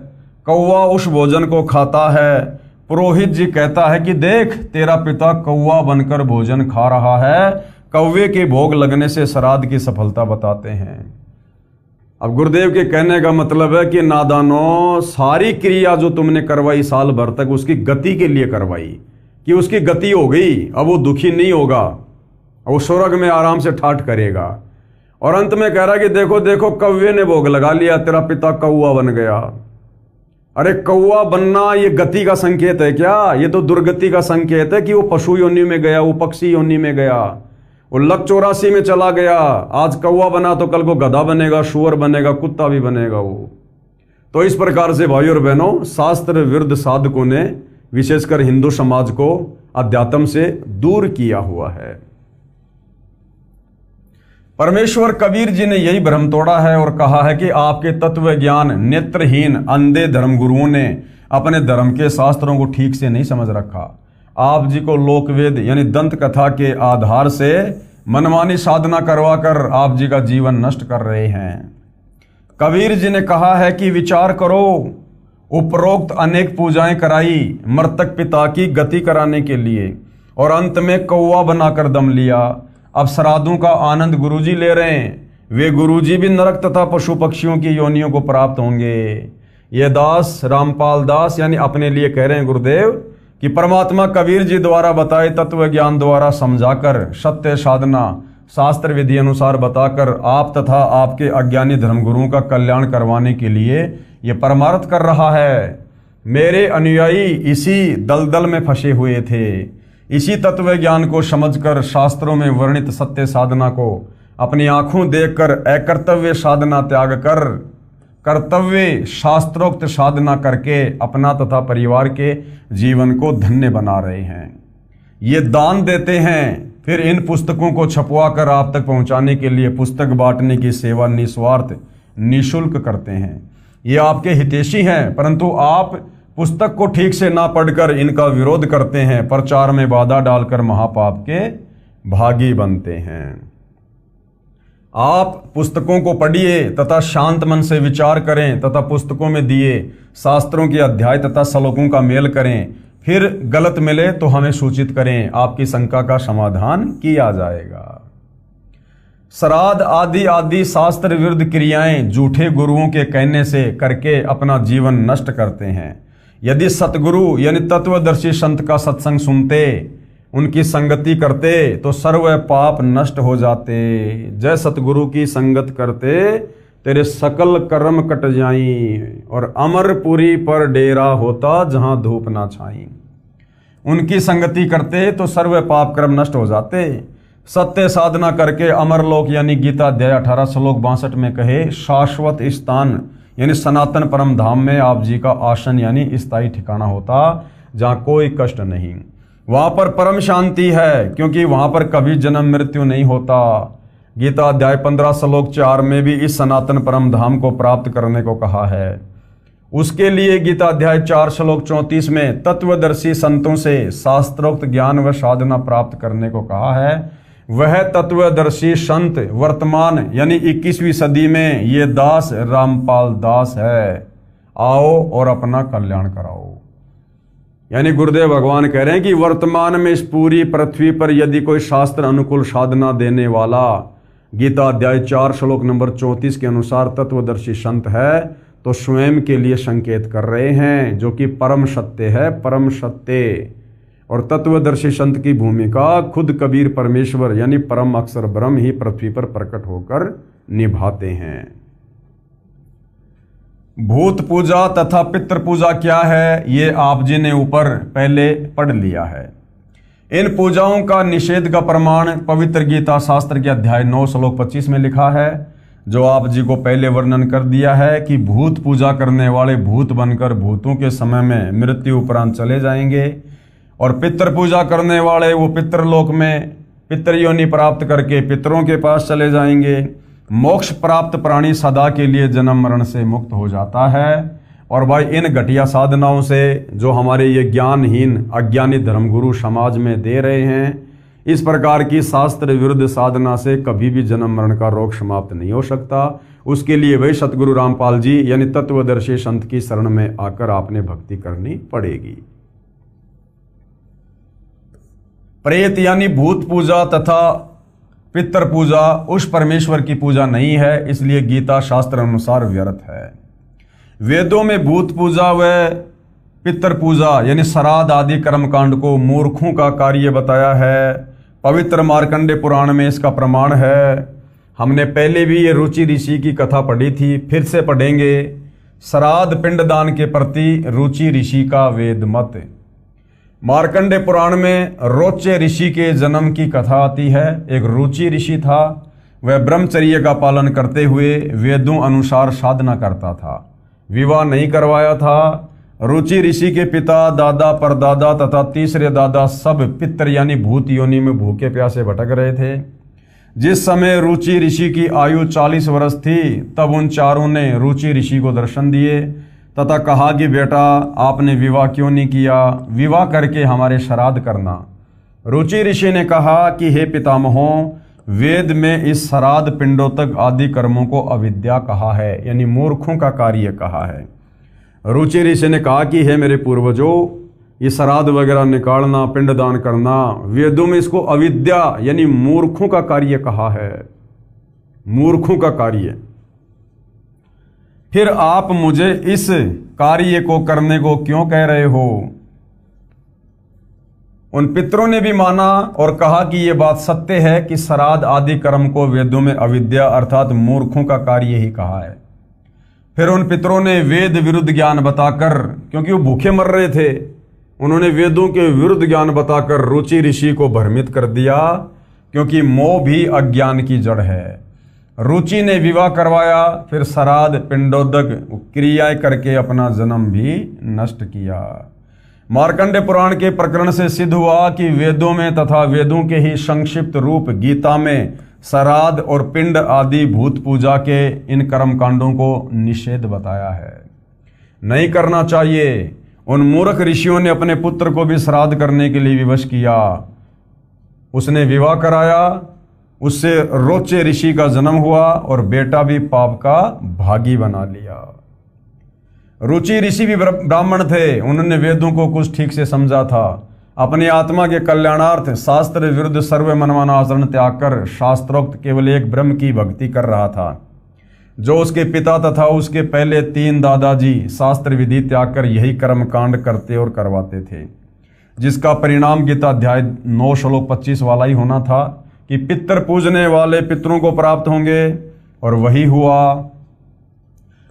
कौवा उस भोजन को खाता है। पुरोहित जी कहता है कि देख तेरा पिता कौवा बनकर भोजन खा रहा है। कौवे के भोग लगने से श्राद्ध की सफलता बताते हैं। अब गुरुदेव के कहने का मतलब है कि नादानों, सारी क्रिया जो तुमने करवाई साल भर तक उसकी गति के लिए करवाई, कि उसकी गति हो गई, अब वो दुखी नहीं होगा, वो स्वर्ग में आराम से ठाठ करेगा। और अंत में कह रहा कि देखो देखो कौवे ने भोग लगा लिया, तेरा पिता कौवा बन गया। अरे कौवा बनना ये गति का संकेत है क्या? ये तो दुर्गति का संकेत है कि वो पशु योनि में गया, वो पक्षी योनि में गया, वो लक 84 में चला गया। आज कौवा बना तो कल को गधा बनेगा, शुअर बनेगा, कुत्ता भी बनेगा वो। तो इस प्रकार से भाइयों और बहनों, शास्त्र विरुद्ध साधकों ने विशेषकर हिंदू समाज को अध्यात्म से दूर किया हुआ है। परमेश्वर कबीर जी ने यही भ्रम तोड़ा है और कहा है कि आपके तत्व ज्ञान नेत्रहीन अंधे धर्मगुरुओं ने अपने धर्म के शास्त्रों को ठीक से नहीं समझ रखा। आप जी को लोकवेद यानी दंत कथा के आधार से मनमानी साधना करवाकर आप जी का जीवन नष्ट कर रहे हैं। कबीर जी ने कहा है कि विचार करो, उपरोक्त अनेक पूजाएं कराई मृतक पिता की गति कराने के लिए और अंत में कौवा बनाकर दम लिया। अब श्राद्धों का आनंद गुरुजी ले रहे हैं, वे गुरुजी भी नरक तथा पशु पक्षियों की योनियों को प्राप्त होंगे। ये दास रामपाल दास यानी अपने लिए कह रहे हैं गुरुदेव कि परमात्मा कबीर जी द्वारा बताए तत्व ज्ञान द्वारा समझाकर सत्य साधना शास्त्र विधि अनुसार बताकर आप तथा आपके अज्ञानी धर्मगुरुओं का कल्याण करवाने के लिए ये परमार्थ कर रहा है। मेरे अनुयायी इसी दलदल में फंसे हुए थे। इसी तत्व ज्ञान को समझकर शास्त्रों में वर्णित सत्य साधना को अपनी आंखों देखकर अकर्तव्य साधना त्याग कर कर्तव्य शास्त्रोक्त साधना करके अपना तथा परिवार के जीवन को धन्य बना रहे हैं। ये दान देते हैं, फिर इन पुस्तकों को छपवा कर आप तक पहुंचाने के लिए पुस्तक बांटने की सेवा निस्वार्थ निःशुल्क करते हैं। ये आपके हितैषी हैं, परंतु आप पुस्तक को ठीक से ना पढ़कर इनका विरोध करते हैं, प्रचार में बाधा डालकर महापाप के भागी बनते हैं। आप पुस्तकों को पढ़िए तथा शांत मन से विचार करें तथा पुस्तकों में दिए शास्त्रों के अध्याय तथा श्लोकों का मेल करें, फिर गलत मिले तो हमें सूचित करें, आपकी शंका का समाधान किया जाएगा। श्राद्ध आदि आदि शास्त्र विरुद्ध क्रियाएं झूठे गुरुओं के कहने से करके अपना जीवन नष्ट करते हैं। यदि सतगुरु यानी तत्वदर्शी संत का सत्संग सुनते, उनकी संगति करते तो सर्व पाप नष्ट हो जाते। जय सतगुरु की संगत करते तेरे सकल कर्म कट जाई और अमरपुरी पर डेरा होता जहां धूप ना छाई। उनकी संगति करते तो सर्व पाप कर्म नष्ट हो जाते। सत्य साधना करके अमरलोक यानी गीता अध्याय 18 श्लोक 62 में कहे शाश्वत स्थान यानी सनातन परम धाम में आप जी का आसन यानी स्थायी ठिकाना होता जहाँ कोई कष्ट नहीं। वहाँ पर परम शांति है क्योंकि वहाँ पर कभी जन्म मृत्यु नहीं होता। गीता अध्याय 15 श्लोक 4 में भी इस सनातन परम धाम को प्राप्त करने को कहा है। उसके लिए गीता अध्याय 4 श्लोक 34 में तत्वदर्शी संतों से शास्त्रोक्त ज्ञान व साधना प्राप्त करने को कहा है। वह तत्वदर्शी संत वर्तमान यानी 21वीं सदी में ये दास रामपाल दास है। आओ और अपना कल्याण कराओ। यानी गुरुदेव भगवान कह रहे हैं कि वर्तमान में इस पूरी पृथ्वी पर यदि कोई शास्त्र अनुकूल साधना देने वाला गीता अध्याय 4 श्लोक नंबर 34 के अनुसार तत्वदर्शी संत है तो स्वयं के लिए संकेत कर रहे हैं, जो कि परम सत्य है, परम सत्य। और तत्वदर्शी संत की भूमिका खुद कबीर परमेश्वर यानी परम अक्षर ब्रह्म ही पृथ्वी पर प्रकट होकर निभाते हैं। भूत पूजा तथा पितृ पूजा क्या है, ये आप जी ने ऊपर पहले पढ़ लिया है। इन पूजाओं का निषेध का प्रमाण पवित्र गीता शास्त्र के अध्याय 9 श्लोक 25 में लिखा है, जो आप जी को पहले वर्णन कर दिया है कि भूत पूजा करने वाले भूत बनकर भूतों के समय में मृत्यु उपरांत चले जाएंगे और पितृ पूजा करने वाले वो पितृलोक में पितृयोनि प्राप्त करके पितरों के पास चले जाएंगे। मोक्ष प्राप्त प्राणी सदा के लिए जन्म मरण से मुक्त हो जाता है। और भाई इन घटिया साधनाओं से जो हमारे ये ज्ञानहीन अज्ञानी धर्मगुरु समाज में दे रहे हैं, इस प्रकार की शास्त्र विरुद्ध साधना से कभी भी जन्म मरण का रोग समाप्त नहीं हो सकता। उसके लिए वही सतगुरु रामपाल जी यानी तत्वदर्शी संत की शरण में आकर आपने भक्ति करनी पड़ेगी। प्रेत यानी भूत पूजा तथा पितर पूजा उस परमेश्वर की पूजा नहीं है, इसलिए गीता शास्त्र अनुसार व्यर्थ है। वेदों में भूत पूजा व पितर पूजा यानी श्राद्ध आदि कर्मकांड को मूर्खों का कार्य बताया है। पवित्र मार्कंडे पुराण में इसका प्रमाण है। हमने पहले भी ये रुचि ऋषि की कथा पढ़ी थी, फिर से पढ़ेंगे। श्राद्ध पिंडदान के प्रति रुचि ऋषि का वेद मत। मार्कंडे पुराण में रोचे ऋषि के जन्म की कथा आती है। एक रुचि ऋषि था, वह ब्रह्मचर्य का पालन करते हुए वेदों अनुसार साधना करता था, विवाह नहीं करवाया था। रुचि ऋषि के पिता, दादा, परदादा तथा तीसरे दादा सब पितर यानी भूत योनि में भूखे प्यासे भटक रहे थे। जिस समय रुचि ऋषि की आयु 40 वर्ष थी, तब उन चारों ने रुचि ऋषि को दर्शन दिए तथा कहा कि बेटा, आपने विवाह क्यों नहीं किया? विवाह करके हमारे श्राद्ध करना। रुचि ऋषि ने कहा कि हे पितामहों, वेद में इस श्राद्ध पिंडोतक आदि कर्मों को अविद्या कहा है, यानी मूर्खों का कार्य कहा है। रुचि ऋषि ने कहा कि हे मेरे पूर्वजों, ये श्राद्ध वगैरह निकालना, पिंडदान करना, वेदों में इसको अविद्या यानी मूर्खों का कार्य कहा है, मूर्खों का कार्य। फिर आप मुझे इस कार्य को करने को क्यों कह रहे हो? उन पितरों ने भी माना और कहा कि यह बात सत्य है कि श्राद्ध आदि कर्म को वेदों में अविद्या अर्थात मूर्खों का कार्य ही कहा है। फिर उन पितरों ने वेद विरुद्ध ज्ञान बताकर, क्योंकि वो भूखे मर रहे थे, उन्होंने वेदों के विरुद्ध ज्ञान बताकर रुचि ऋषि को भ्रमित कर दिया, क्योंकि मोह भी अज्ञान की जड़ है। रुचि ने विवाह करवाया, फिर श्राद्ध पिंडोदक क्रियाएं करके अपना जन्म भी नष्ट किया। मार्कंडे पुराण के प्रकरण से सिद्ध हुआ कि वेदों में तथा वेदों के ही संक्षिप्त रूप गीता में श्राद्ध और पिंड आदि भूत पूजा के इन कर्म कांडों को निषेध बताया है, नहीं करना चाहिए। उन मूर्ख ऋषियों ने अपने पुत्र को भी श्राद्ध करने के लिए विवश किया। उसने विवाह कराया, उससे रोचे ऋषि का जन्म हुआ और बेटा भी पाप का भागी बना लिया। रुचि ऋषि भी ब्राह्मण थे, उन्होंने वेदों को कुछ ठीक से समझा था। अपनी आत्मा के कल्याणार्थ शास्त्र विरुद्ध सर्व मनमाना आचरण त्याग कर शास्त्रोक्त केवल एक ब्रह्म की भक्ति कर रहा था। जो उसके पिता तथा उसके पहले 3 दादाजी शास्त्र विधि त्याग कर यही कर्म कांड करते और करवाते थे, जिसका परिणाम गीता अध्याय 9 श्लोक 25 वाला ही होना था कि पितर पूजने वाले पितरों को प्राप्त होंगे, और वही हुआ।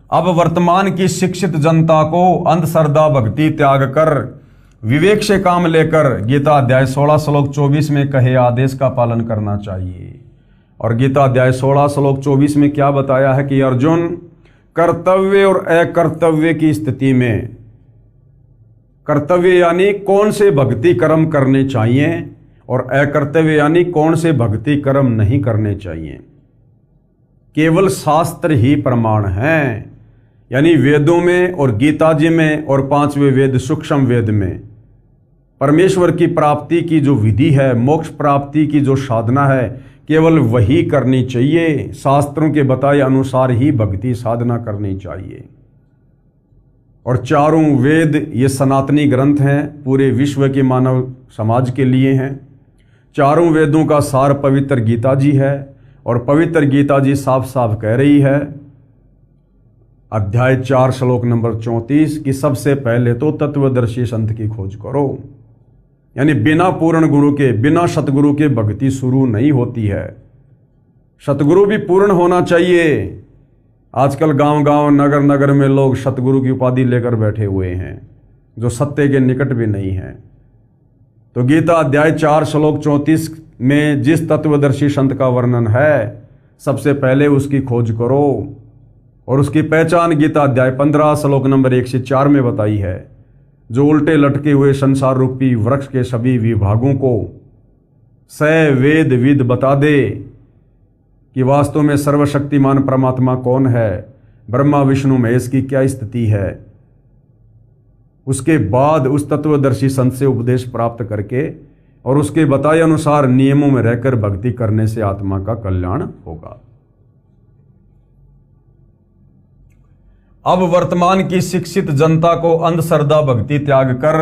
अब वर्तमान की शिक्षित जनता को अंधश्रद्धा भक्ति त्याग कर विवेक से काम लेकर गीता अध्याय 16 श्लोक 24 में कहे आदेश का पालन करना चाहिए। और गीता अध्याय 16 श्लोक 24 में क्या बताया है कि अर्जुन, कर्तव्य और अकर्तव्य की स्थिति में, कर्तव्य यानी कौन से भक्ति कर्म करने चाहिए और अकर्तव्य यानी कौन से भक्ति कर्म नहीं करने चाहिए, केवल शास्त्र ही प्रमाण है। यानी वेदों में और गीता जी में और 5वें वेद सूक्ष्म वेद में परमेश्वर की प्राप्ति की जो विधि है, मोक्ष प्राप्ति की जो साधना है, केवल वही करनी चाहिए। शास्त्रों के बताए अनुसार ही भक्ति साधना करनी चाहिए। और चारों वेद ये सनातनी ग्रंथ हैं, पूरे विश्व के मानव समाज के लिए हैं। चारों वेदों का सार पवित्र गीता जी है, और पवित्र गीता जी साफ साफ कह रही है अध्याय 4 श्लोक नंबर 34 कि सबसे पहले तो तत्वदर्शी संत की खोज करो। यानी बिना पूर्ण गुरु के, बिना सतगुरु के भक्ति शुरू नहीं होती है। सतगुरु भी पूर्ण होना चाहिए। आजकल गांव-गांव, नगर-नगर में लोग सतगुरु की उपाधि लेकर बैठे हुए हैं, जो सत्य के निकट भी नहीं है। तो गीता अध्याय 4 श्लोक 34 में जिस तत्वदर्शी संत का वर्णन है, सबसे पहले उसकी खोज करो। और उसकी पहचान गीता अध्याय 15 श्लोक नंबर 1 से 4 में बताई है, जो उल्टे लटके हुए संसार रूपी वृक्ष के सभी विभागों को वेद विद बता दे कि वास्तव में सर्वशक्तिमान परमात्मा कौन है, ब्रह्मा विष्णु महेश की क्या स्थिति है, उसके बाद उस तत्वदर्शी संत से उपदेश प्राप्त करके और उसके बताए अनुसार नियमों में रहकर भक्ति करने से आत्मा का कल्याण होगा। अब वर्तमान की शिक्षित जनता को अंधश्रद्धा भक्ति त्याग कर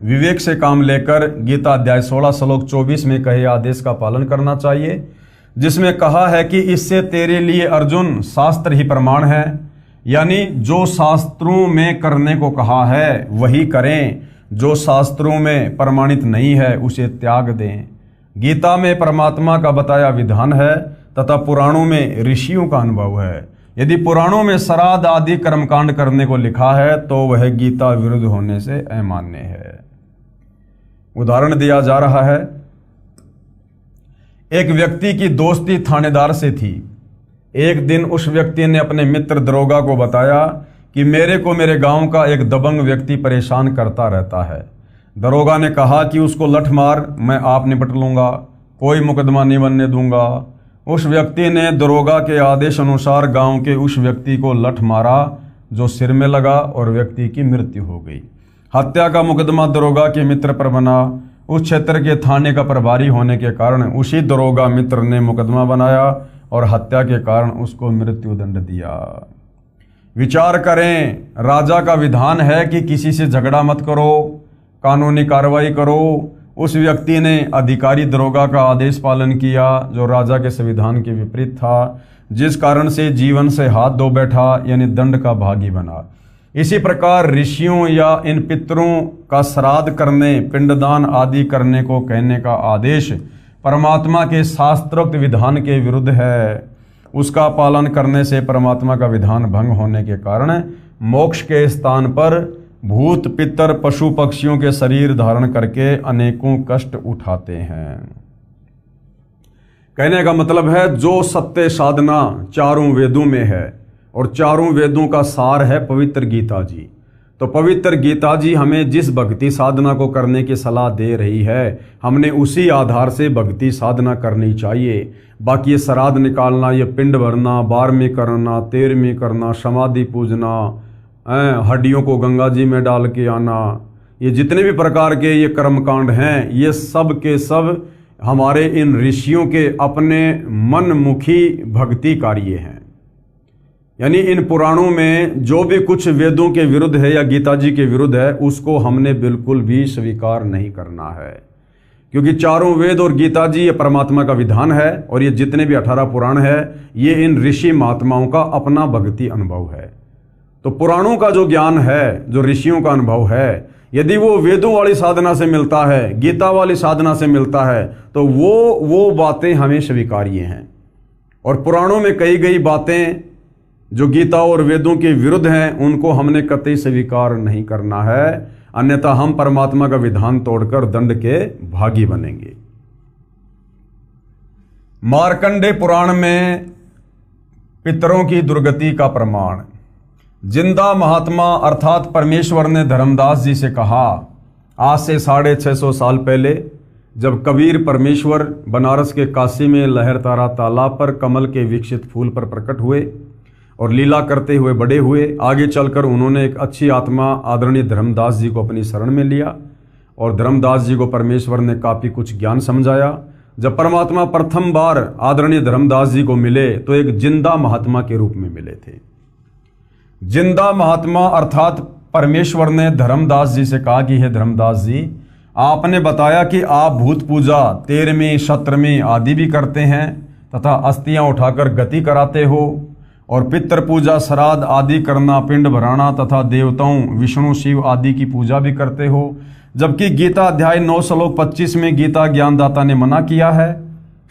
विवेक से काम लेकर गीता अध्याय 16 श्लोक 24 में कहे आदेश का पालन करना चाहिए, जिसमें कहा है कि इससे तेरे लिए अर्जुन शास्त्र ही प्रमाण है। यानी जो शास्त्रों में करने को कहा है वही करें, जो शास्त्रों में प्रमाणित नहीं है उसे त्याग दें। गीता में परमात्मा का बताया विधान है तथा पुराणों में ऋषियों का अनुभव है। यदि पुराणों में श्राद्ध आदि कर्मकांड करने को लिखा है तो वह गीता विरुद्ध होने से अमान्य है। उदाहरण दिया जा रहा है, एक व्यक्ति की दोस्ती थानेदार से थी। एक दिन उस व्यक्ति ने अपने मित्र दरोगा को बताया कि मेरे को मेरे गांव का एक दबंग व्यक्ति परेशान करता रहता है। दरोगा ने कहा कि उसको लठ मार, मैं आप निपट लूंगा, कोई मुकदमा नहीं बनने दूंगा। उस व्यक्ति ने दरोगा के आदेश अनुसार गांव के उस व्यक्ति को लठ मारा जो सिर में लगा और व्यक्ति की मृत्यु हो गई। हत्या का मुकदमा दरोगा के मित्र पर बना। उस क्षेत्र के थाने का प्रभारी होने के कारण उसी दरोगा मित्र ने मुकदमा बनाया और हत्या के कारण उसको मृत्यु दंड दिया। विचार करें, राजा का विधान है कि किसी से झगड़ा मत करो, कानूनी कार्रवाई करो। उस व्यक्ति ने अधिकारी दरोगा का आदेश पालन किया जो राजा के संविधान के विपरीत था, जिस कारण से जीवन से हाथ धो बैठा, यानी दंड का भागी बना। इसी प्रकार ऋषियों या इन पितरों का श्राद्ध करने, पिंडदान आदि करने को कहने का आदेश परमात्मा के शास्त्रोक्त विधान के विरुद्ध है। उसका पालन करने से परमात्मा का विधान भंग होने के कारण मोक्ष के स्थान पर भूत पितर पशु पक्षियों के शरीर धारण करके अनेकों कष्ट उठाते हैं। कहने का मतलब है जो सत्य साधना चारों वेदों में है और चारों वेदों का सार है पवित्र गीता जी, तो पवित्र गीता जी हमें जिस भक्ति साधना को करने की सलाह दे रही है, हमने उसी आधार से भक्ति साधना करनी चाहिए। बाकी ये श्राद्ध निकालना, ये पिंड भरना, 12वीं करना, 13वीं करना, समाधि पूजना, हड्डियों को गंगा जी में डाल के आना, ये जितने भी प्रकार के ये कर्मकांड हैं, ये सब के सब हमारे इन ऋषियों के अपने मनमुखी भक्ति कार्य हैं। यानी इन पुराणों में जो भी कुछ वेदों के विरुद्ध है या गीता जी के विरुद्ध है, उसको हमने बिल्कुल भी स्वीकार नहीं करना है, क्योंकि चारों वेद और गीता जी ये परमात्मा का विधान है और ये जितने भी 18 पुराण है ये इन ऋषि महात्माओं का अपना भक्ति अनुभव है। तो पुराणों का जो ज्ञान है, जो ऋषियों का अनुभव है, यदि वो वेदों वाली साधना से मिलता है, गीता वाली साधना से मिलता है, तो वो बातें हमें स्वीकार्य हैं। और पुराणों में कही गई बातें जो गीता और वेदों के विरुद्ध हैं, उनको हमने कतई स्वीकार नहीं करना है, अन्यथा हम परमात्मा का विधान तोड़कर दंड के भागी बनेंगे। मार्कंडे पुराण में पितरों की दुर्गति का प्रमाण। जिंदा महात्मा अर्थात परमेश्वर ने धर्मदास जी से कहा, आज से 650 साल पहले जब कबीर परमेश्वर बनारस के काशी में लहरतारा तालाब पर कमल के विकसित फूल पर प्रकट हुए और लीला करते हुए बड़े हुए, आगे चलकर उन्होंने एक अच्छी आत्मा आदरणीय धर्मदास जी को अपनी शरण में लिया और धर्मदास जी को परमेश्वर ने काफ़ी कुछ ज्ञान समझाया। जब परमात्मा प्रथम बार आदरणीय धर्मदास जी को मिले तो एक जिंदा महात्मा के रूप में मिले थे। जिंदा महात्मा अर्थात परमेश्वर ने धर्मदास जी से कहा कि हे धर्मदास जी, आपने बताया कि आप भूत पूजा 13वीं 17वीं आदि भी करते हैं तथा अस्थियां उठाकर गति कराते हो और पितृ पूजा श्राद्ध आदि करना, पिंड भराना तथा देवताओं विष्णु शिव आदि की पूजा भी करते हो, जबकि गीता अध्याय 9 श्लोक 25 में गीता ज्ञानदाता ने मना किया है।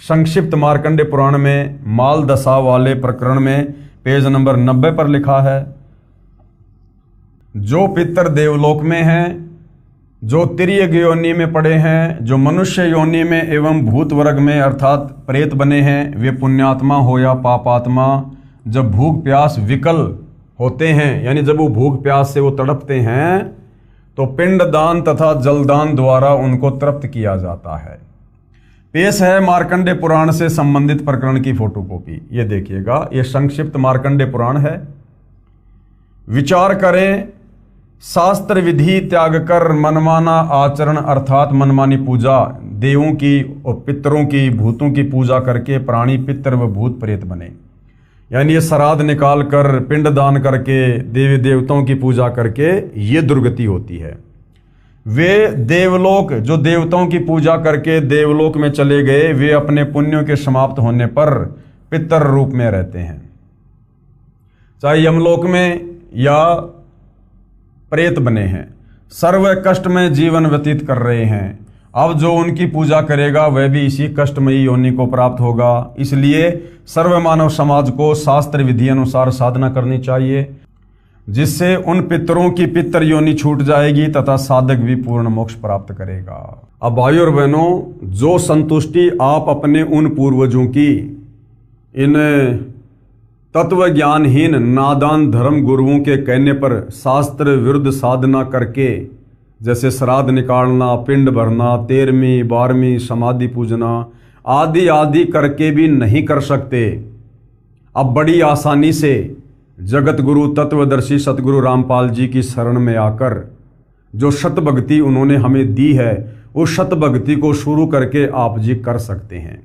संक्षिप्त मार्कंडे पुराण में माल दशा वाले प्रकरण में पेज नंबर 90 पर लिखा है, जो पितर देवलोक में हैं, जो तिर्यक योनि में पड़े हैं, जो मनुष्य योनि में एवं भूत वर्ग में अर्थात प्रेत बने हैं, वे पुण्यात्मा हो या पापात्मा, जब भूख प्यास विकल होते हैं, यानी जब वो भूख प्यास से वो तड़पते हैं, तो पिंड दान तथा जलदान द्वारा उनको तृप्त किया जाता है। पेश है मार्कंडे पुराण से संबंधित प्रकरण की फोटोकॉपी। ये देखिएगा, ये संक्षिप्त मार्कंडे पुराण है। विचार करें शास्त्र विधि त्याग कर मनमाना आचरण अर्थात मनमानी पूजा, देवों की और पितरों की, भूतों की पूजा करके प्राणी पितर व भूत प्रेत बने। यानी ये श्राद्ध निकाल कर, पिंडदान करके, देवी देवताओं की पूजा करके ये दुर्गति होती है। वे देवलोक, जो देवताओं की पूजा करके देवलोक में चले गए, वे अपने पुण्यों के समाप्त होने पर पितर रूप में रहते हैं, चाहे यमलोक में या प्रेत बने हैं, सर्व कष्ट में जीवन व्यतीत कर रहे हैं। अब जो उनकी पूजा करेगा वह भी इसी कष्टमयी योनि को प्राप्त होगा। इसलिए सर्व मानव समाज को शास्त्र विधि अनुसार साधना करनी चाहिए, जिससे उन पितरों की पितर योनि छूट जाएगी तथा साधक भी पूर्ण मोक्ष प्राप्त करेगा। अब भाइयों और बहनों, जो संतुष्टि आप अपने उन पूर्वजों की इन तत्व ज्ञानहीन नादान धर्म गुरुओं के कहने पर शास्त्र विरुद्ध साधना करके, जैसे श्राद्ध निकालना, पिंड भरना, 13वीं 12वीं समाधि पूजना आदि आदि करके भी नहीं कर सकते, अब बड़ी आसानी से जगत गुरु तत्वदर्शी सतगुरु रामपाल जी की शरण में आकर जो शत भक्ति उन्होंने हमें दी है, उस शत भक्ति को शुरू करके आप जी कर सकते हैं।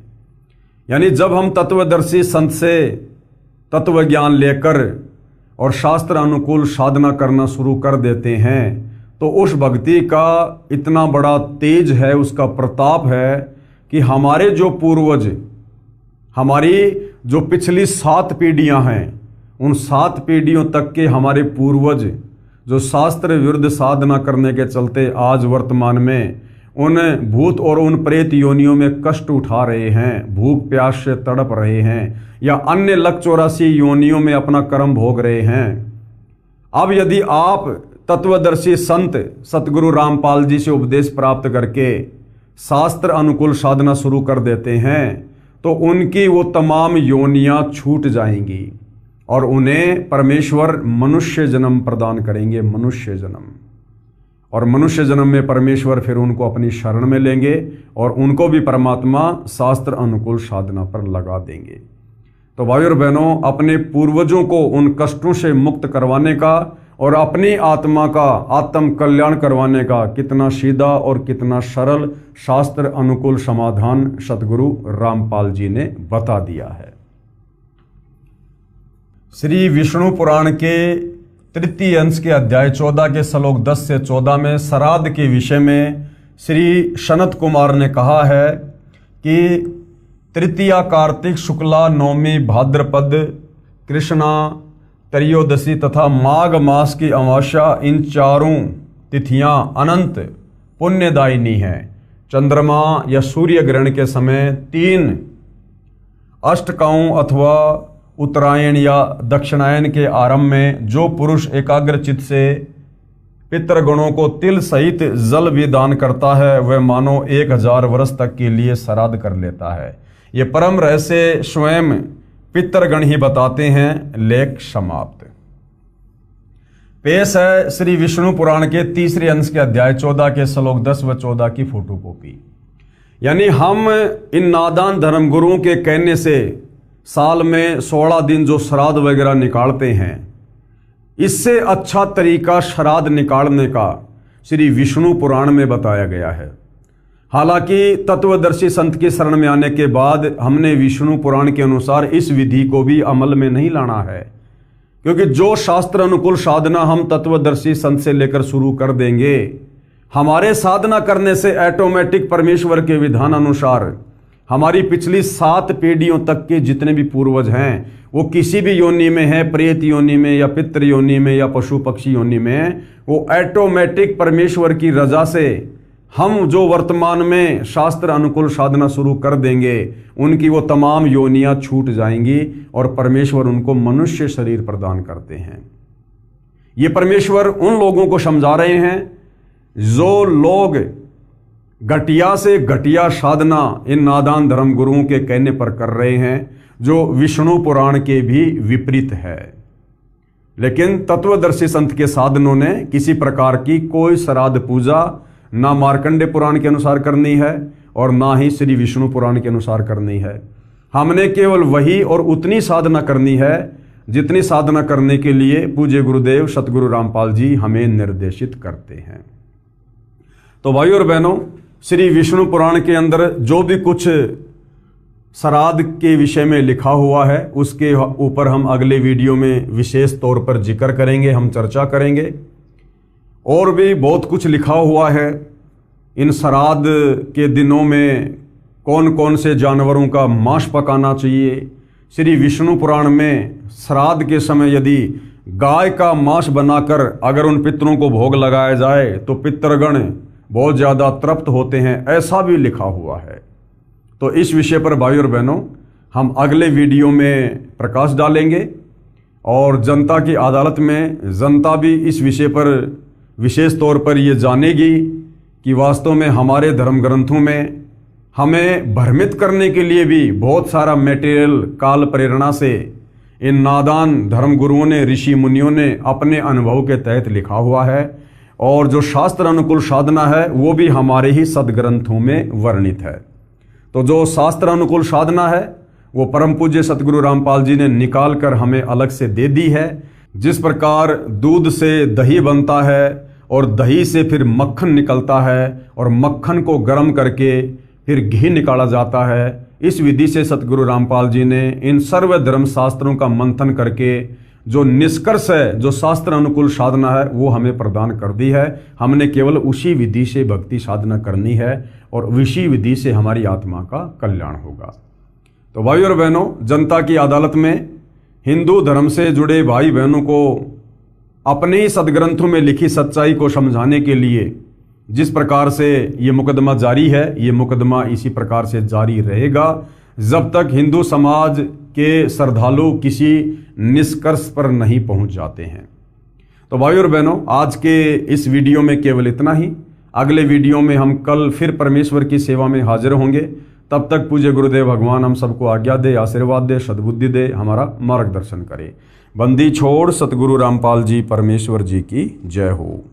यानी जब हम तत्वदर्शी संत से तत्व ज्ञान लेकर और शास्त्र अनुकूल साधना करना शुरू कर देते हैं, तो उस भक्ति का इतना बड़ा तेज है, उसका प्रताप है कि हमारे जो पूर्वज, हमारी जो पिछली 7 पीढ़ियां हैं, उन 7 पीढ़ियों तक के हमारे पूर्वज जो शास्त्र विरुद्ध साधना करने के चलते आज वर्तमान में उन भूत और उन प्रेत योनियों में कष्ट उठा रहे हैं, भूख प्यास से तड़प रहे हैं, या अन्य लक 84 योनियों में अपना कर्म भोग रहे हैं। अब यदि आप तत्वदर्शी संत सतगुरु रामपाल जी से उपदेश प्राप्त करके शास्त्र अनुकूल साधना शुरू कर देते हैं, तो उनकी वो तमाम योनियां छूट जाएंगी और उन्हें परमेश्वर मनुष्य जन्म प्रदान करेंगे, मनुष्य जन्म। और मनुष्य जन्म में परमेश्वर फिर उनको अपनी शरण में लेंगे और उनको भी परमात्मा शास्त्र अनुकूल साधना पर लगा देंगे। तो भाई और बहनों, अपने पूर्वजों को उन कष्टों से मुक्त करवाने का और अपनी आत्मा का आत्म कल्याण करवाने का कितना सीधा और कितना सरल शास्त्र अनुकूल समाधान सतगुरु रामपाल जी ने बता दिया है। श्री विष्णु पुराण के 3 अंश के अध्याय 14 के श्लोक 10 से 14 में श्राद्ध के विषय में श्री सनत कुमार ने कहा है कि तृतीया कार्तिक शुक्ला नवमी भाद्रपद कृष्णा त्रयोदशी तथा माघ मास की अमावस्या, इन चारों तिथियां अनंत पुण्यदायिनी हैं। चंद्रमा या सूर्य ग्रहण के समय 3 अष्टकाओं अथवा उत्तरायण या दक्षिणायन के आरंभ में जो पुरुष एकाग्रचित से पितृगणों को तिल सहित जल भी दान करता है, वह मानो 1000 वर्ष तक के लिए श्राद्ध कर लेता है। ये परम रहस्य स्वयं पितृगण ही बताते हैं। लेख समाप्त। पेश है श्री विष्णु पुराण के 3 अंश के अध्याय 14 के श्लोक 10 व 14 की फोटोकॉपी। यानी हम इन नादान धर्म गुरुओं के कहने से साल में 16 दिन जो श्राद्ध वगैरह निकालते हैं, इससे अच्छा तरीका श्राद्ध निकालने का श्री विष्णु पुराण में बताया गया है। हालांकि तत्वदर्शी संत की शरण में आने के बाद हमने विष्णु पुराण के अनुसार इस विधि को भी अमल में नहीं लाना है, क्योंकि जो शास्त्र अनुकूल साधना हम तत्वदर्शी संत से लेकर शुरू कर देंगे, हमारे साधना करने से ऑटोमेटिक परमेश्वर के विधान अनुसार हमारी पिछली 7 पीढ़ियों तक के जितने भी पूर्वज हैं, वो किसी भी योनि में है, प्रेत योनि में या पितृ योनि में या पशु पक्षी योनि में, वो ऑटोमेटिक परमेश्वर की रजा से हम जो वर्तमान में शास्त्र अनुकूल साधना शुरू कर देंगे, उनकी वो तमाम योनियां छूट जाएंगी और परमेश्वर उनको मनुष्य शरीर प्रदान करते हैं। ये परमेश्वर उन लोगों को समझा रहे हैं जो लोग घटिया से घटिया साधना इन नादान धर्म गुरुओं के कहने पर कर रहे हैं, जो विष्णु पुराण के भी विपरीत है। लेकिन तत्वदर्शी संत के साधनों ने किसी प्रकार की कोई श्राद्ध पूजा ना मार्कंडे पुराण के अनुसार करनी है और ना ही श्री विष्णु पुराण के अनुसार करनी है। हमने केवल वही और उतनी साधना करनी है जितनी साधना करने के लिए पूज्य गुरुदेव सतगुरु रामपाल जी हमें निर्देशित करते हैं। तो भाइयों और बहनों, श्री विष्णु पुराण के अंदर जो भी कुछ श्राद्ध के विषय में लिखा हुआ है उसके ऊपर हम अगले वीडियो में विशेष तौर पर जिक्र करेंगे, हम चर्चा करेंगे। और भी बहुत कुछ लिखा हुआ है इन श्राद्ध के दिनों में कौन कौन से जानवरों का मांस पकाना चाहिए। श्री विष्णु पुराण में श्राद्ध के समय यदि गाय का मांस बनाकर अगर उन पितरों को भोग लगाया जाए तो पितरगण बहुत ज़्यादा तृप्त होते हैं, ऐसा भी लिखा हुआ है। तो इस विषय पर भाइयों और बहनों हम अगले वीडियो में प्रकाश डालेंगे और जनता की अदालत में जनता भी इस विषय पर विशेष तौर पर ये जानेगी कि वास्तव में हमारे धर्म ग्रंथों में हमें भ्रमित करने के लिए भी बहुत सारा मटेरियल काल प्रेरणा से इन नादान धर्म गुरुओं ने, ऋषि मुनियों ने अपने अनुभव के तहत लिखा हुआ है। और जो शास्त्र अनुकूल साधना है वो भी हमारे ही सदग्रंथों में वर्णित है। तो जो शास्त्र अनुकूल साधना है वो परम पूज्य सतगुरु रामपाल जी ने निकाल कर हमें अलग से दे दी है। जिस प्रकार दूध से दही बनता है और दही से फिर मक्खन निकलता है और मक्खन को गर्म करके फिर घी निकाला जाता है, इस विधि से सतगुरु रामपाल जी ने इन सर्व धर्म शास्त्रों का मंथन करके जो निष्कर्ष है, जो शास्त्र अनुकूल साधना है वो हमें प्रदान कर दी है। हमने केवल उसी विधि से भक्ति साधना करनी है और उसी विधि से हमारी आत्मा का कल्याण होगा। तो भाइयों और बहनों, जनता की अदालत में हिंदू धर्म से जुड़े भाई बहनों को अपने ही सदग्रंथों में लिखी सच्चाई को समझाने के लिए जिस प्रकार से ये मुकदमा जारी है, ये मुकदमा इसी प्रकार से जारी रहेगा जब तक हिंदू समाज के श्रद्धालु किसी निष्कर्ष पर नहीं पहुंच जाते हैं। तो भाइयों और बहनों, आज के इस वीडियो में केवल इतना ही। अगले वीडियो में हम कल फिर परमेश्वर की सेवा में हाजिर होंगे। तब तक पूज्य गुरुदेव भगवान हम सबको आज्ञा दे, आशीर्वाद दे, सद्बुद्धि दे, हमारा मार्गदर्शन करे। बंदी छोड़ सतगुरु रामपाल जी परमेश्वर जी की जय हो।